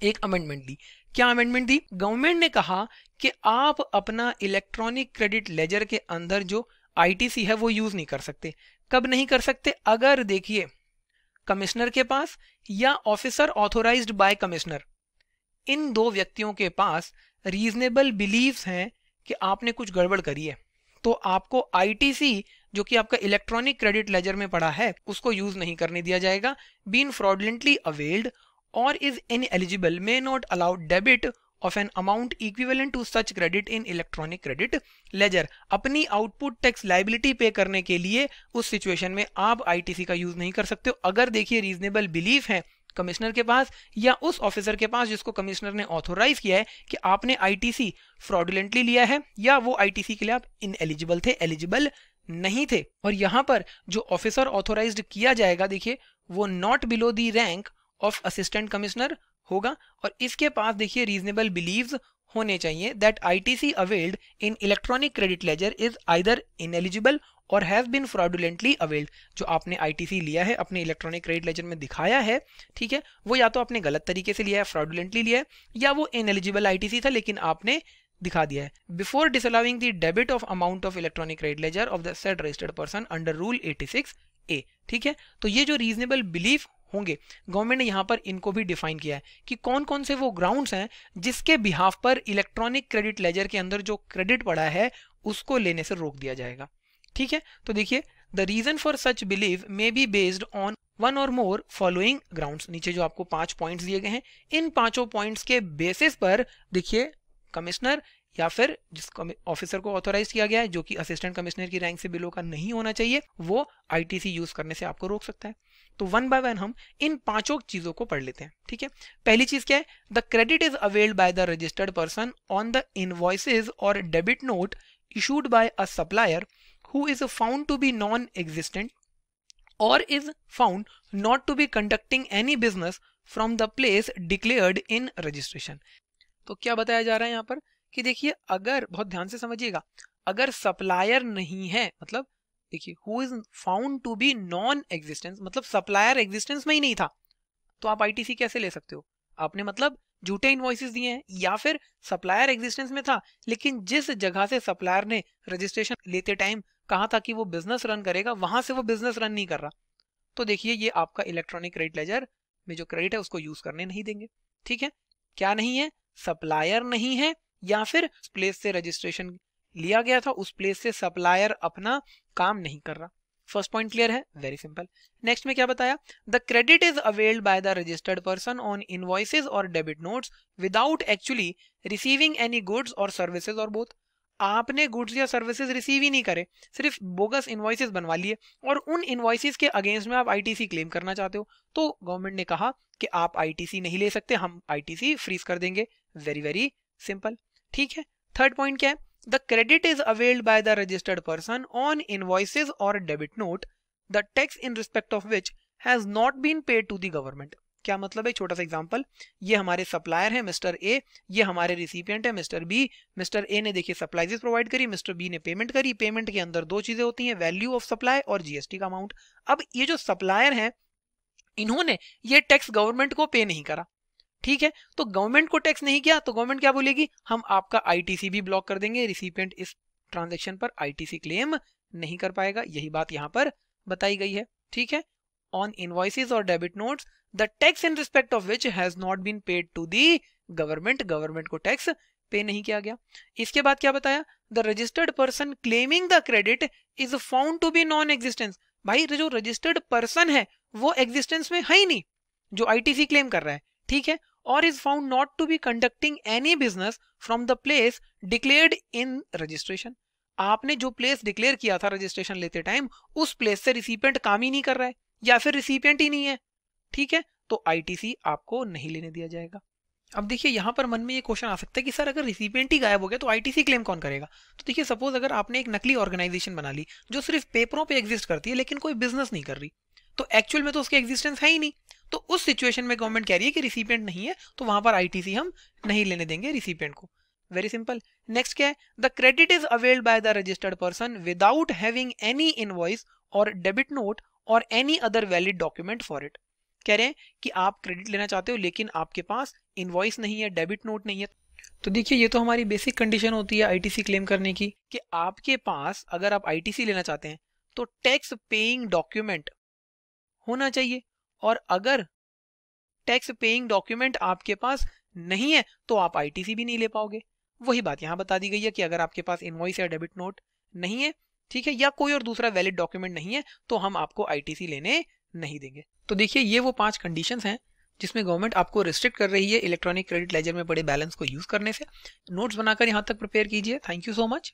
एक अमेंडमेंट दी। क्या अमेंडमेंट दी, गवर्नमेंट ने कहा कि आप अपना इलेक्ट्रॉनिक क्रेडिट लेजर के अंदर जो आईटीसी है वो यूज नहीं कर सकते। कब नहीं कर सकते, अगर देखिए कमिश्नर के पास या ऑफिसर ऑथोराइज्ड बाय कमिश्नर, इन दो व्यक्तियों के पास रीजनेबल बिलीव्स हैं कि आपने कुछ गड़बड़ करी है, तो आपको आईटीसी जो कि आपका इलेक्ट्रॉनिक क्रेडिट लेजर में पड़ा है उसको यूज नहीं करने दिया जाएगा। बीन फ्रॉडलेंटली अवेल्ड और is ineligible may not allowed debit of an amount equivalent to such credit in electronic credit ledger। अपनी आउटपुट टैक्स लाइबिलिटी पे करने के लिए उस सिचुएशन में आप आईटीसी का यूज नहीं कर सकते हो अगर देखिए रीजनेबल बिलीफ है कमिश्नर के पास या उस ऑफिसर के पास जिसको कमिश्नर ने ऑथोराइज किया है कि आपने आईटीसी फ्रॉडुलेंटली लिया है या वो आईटीसी के लिए आप इनएलिजिबल थे, एलिजिबल नहीं थे। और यहां पर जो ऑफिसर ऑथोराइज्ड किया जाएगा देखिए वो not below the rank of assistant commissioner होगा और इसके पास देखिए रीजनेबल बिलीव्स होने चाहिए that ITC availed in electronic credit laser is either ineligible और हैव बीन फ्रॉडुलेंटली अवेल्ड। जो आपने आईटीसी लिया है अपने इलेक्ट्रॉनिक क्रेडिट लेजर में दिखाया है, ठीक है, वो या तो आपने गलत तरीके से लिया है, फ्रॉडुलेंटली लिया है, या वो इनएलिजिबल आईटीसी था लेकिन आपने दिखा दिया है। Before disallowing the debit of amount of electronic credit ledger of the said registered person under rule 86A। ठीक है, तो ये जो रीजनेबल बिलीफ होंगे गवर्नमेंट ने यहाँ पर इनको भी डिफाइन किया है कि कौन कौन से वो ग्राउंड्स हैं जिसके बिहाफ पर इलेक्ट्रॉनिक क्रेडिट लेजर के अंदर जो क्रेडिट पड़ा है उसको लेने से रोक दिया जाएगा। ठीक है, तो देखिए the reason for such belief may be based on one or more following grounds. नीचे जो आपको 5 पॉइंट्स दिए गए हैं, इन 5 पॉइंट्स के बेसिस पर देखिए कमिश्नर या फिर जिस ऑफिसर को ऑथोराइज किया गया है जो कि असिस्टेंट कमिश्नर की रैंक से बिलो का नहीं होना चाहिए, वो आईटीसी यूज करने से आपको रोक सकता है। तो वन बाय वन हम इन 5 चीजों को पढ़ लेते हैं। ठीक है, पहली चीज क्या है, the credit is availed by the registered person on the invoices or debit note issued by a supplier who is found to be non-existent or is found not to be conducting any business from the place declared in registration. तो क्या बताया जा रहा है यहाँ पर कि देखिए, अगर बहुत ध्यान से समझिएगा, अगर सप्लायर नहीं है, मतलब देखिए who is found to be non existence, मतलब सप्लायर एग्जिस्टेंस में ही नहीं था, तो आप आईटीसी कैसे ले सकते हो? आपने मतलब झूठे इनवॉइसेस दिए हैं, या फिर सप्लायर एग्जिस्टेंस में था लेकिन जिस जगह से सप्लायर ने रजिस्ट्रेशन लेते टाइम कहा था कि वो बिजनेस रन करेगा, वहां से वो बिजनेस रन नहीं कर रहा, तो देखिए ये आपका इलेक्ट्रॉनिक क्रेडिट लेजर में जो क्रेडिट है उसको यूज करने नहीं देंगे। ठीक है, क्या नहीं है? सप्लायर नहीं है, या फिर प्लेस से रजिस्ट्रेशन लिया गया था, उस प्लेस से सप्लायर अपना काम नहीं कर रहा। फर्स्ट पॉइंट क्लियर है, वेरी सिंपल। नेक्स्ट में क्या बताया? The credit is availed by the registered person on invoices or debit notes without actually receiving any goods or services or both. आपने गुड्स या सर्विसेज रिसीव ही नहीं करे, सिर्फ बोगस इनवॉइसेस बनवा लिए और उन इनवॉइसेस के अगेंस्ट में आप आईटीसी क्लेम करना चाहते हो, तो गवर्नमेंट ने कहा कि आप आईटीसी नहीं ले सकते, हम आईटीसी फ्रीज कर देंगे। Very very simple. ठीक है, थर्ड पॉइंट क्या है? The credit is availed by the registered person on invoices or debit note the tax in respect of which has not been paid to the government. क्या मतलब है? छोटा सा example, ये हमारे सप्लायर है मिस्टर ए, ये हमारे रिसिपिएंट है मिस्टर बी। मिस्टर ए ने देखिए सप्लाईज प्रोवाइड करी, मिस्टर बी ने पेमेंट करी। पेमेंट के अंदर दो चीजें होती हैं, वैल्यू ऑफ सप्लाई और जीएसटी का अमाउंट। अब ये जो सप्लायर है, इन्होंने ये टैक्स गवर्नमेंट को पे नहीं करा। ठीक है, तो गवर्नमेंट को टैक्स नहीं किया तो गवर्नमेंट क्या बोलेगी? हम आपका आईटीसी भी ब्लॉक कर देंगे, रिसिपिएंट इस ट्रांजैक्शन पर आईटीसी क्लेम नहीं कर पाएगा। यही बात यहां पर बताई गई है। ठीक है, on invoices or debit notes the tax in respect of which has not been paid to the government, government को टैक्स पे नहीं किया गया। इसके बाद क्या बताया? The registered person claiming the credit is found to be non existence. भाई जो रजिस्टर्ड पर्सन है वो एग्जिस्टेंस में है ही नहीं जो आईटीसी क्लेम कर रहा है। ठीक है, or is found not to be conducting any business from the place declared in registration. आपने जो प्लेस डिक्लेयर किया था रजिस्ट्रेशन लेते टाइम, उस प्लेस से रिसिपिएंट काम ही नहीं कर रहा है या फिर रिसिपिएंट ही नहीं है। ठीक है, तो आईटीसी आपको नहीं लेने दिया जाएगा। अब देखिए यहाँ पर मन में ये क्वेश्चन आ सकता है कि सर अगर रिसिपिएंट ही गायब हो गया तो आईटीसी क्लेम कौन करेगा? तो देखिए, सपोज अगर आपने एक नकली ऑर्गेनाइजेशन बना ली जो सिर्फ पेपरों पे एग्जिस्ट करती है लेकिन कोई बिजनेस नहीं कर रही, तो एक्चुअल में तो उसकी एग्जिस्टेंस है ही नहीं, तो उस सिचुएशन में गवर्नमेंट कह रही है कि रिसिपिएंट नहीं है, तो वहां पर आईटीसी हम नहीं लेने देंगे रिसिपिएंट को। Very simple. नेक्स्ट क्या है? The credit is availed by the registered person without having any invoice और डेबिट नोट और any other valid document for it. कह रहे हैं कि आप क्रेडिट लेना चाहते हो लेकिन आपके पास इनवॉइस नहीं है, डेबिट नोट नहीं है। तो देखिए, ये तो हमारी बेसिक कंडीशन होती है आईटीसी क्लेम करने की कि आपके पास अगर आप आईटीसी लेना चाहते हैं तो टैक्स पेइंग डॉक्यूमेंट होना चाहिए, और अगर टैक्स पेइंग डॉक्यूमेंट आपके पास नहीं है तो आप आईटीसी भी नहीं ले पाओगे। वही बात यहां बता दी गई है कि अगर आपके पास इनवॉइस या डेबिट नोट नहीं है, ठीक है, या कोई और दूसरा वैलिड डॉक्यूमेंट नहीं है, तो हम आपको आईटीसी लेने नहीं देंगे। तो देखिए, ये वो 5 कंडीशंस हैं जिसमें गवर्नमेंट आपको रिस्ट्रिक्ट कर रही है इलेक्ट्रॉनिक क्रेडिट लेजर में पड़े बैलेंस को यूज करने से। नोट्स बनाकर यहां तक प्रिपेयर कीजिए। Thank you so much.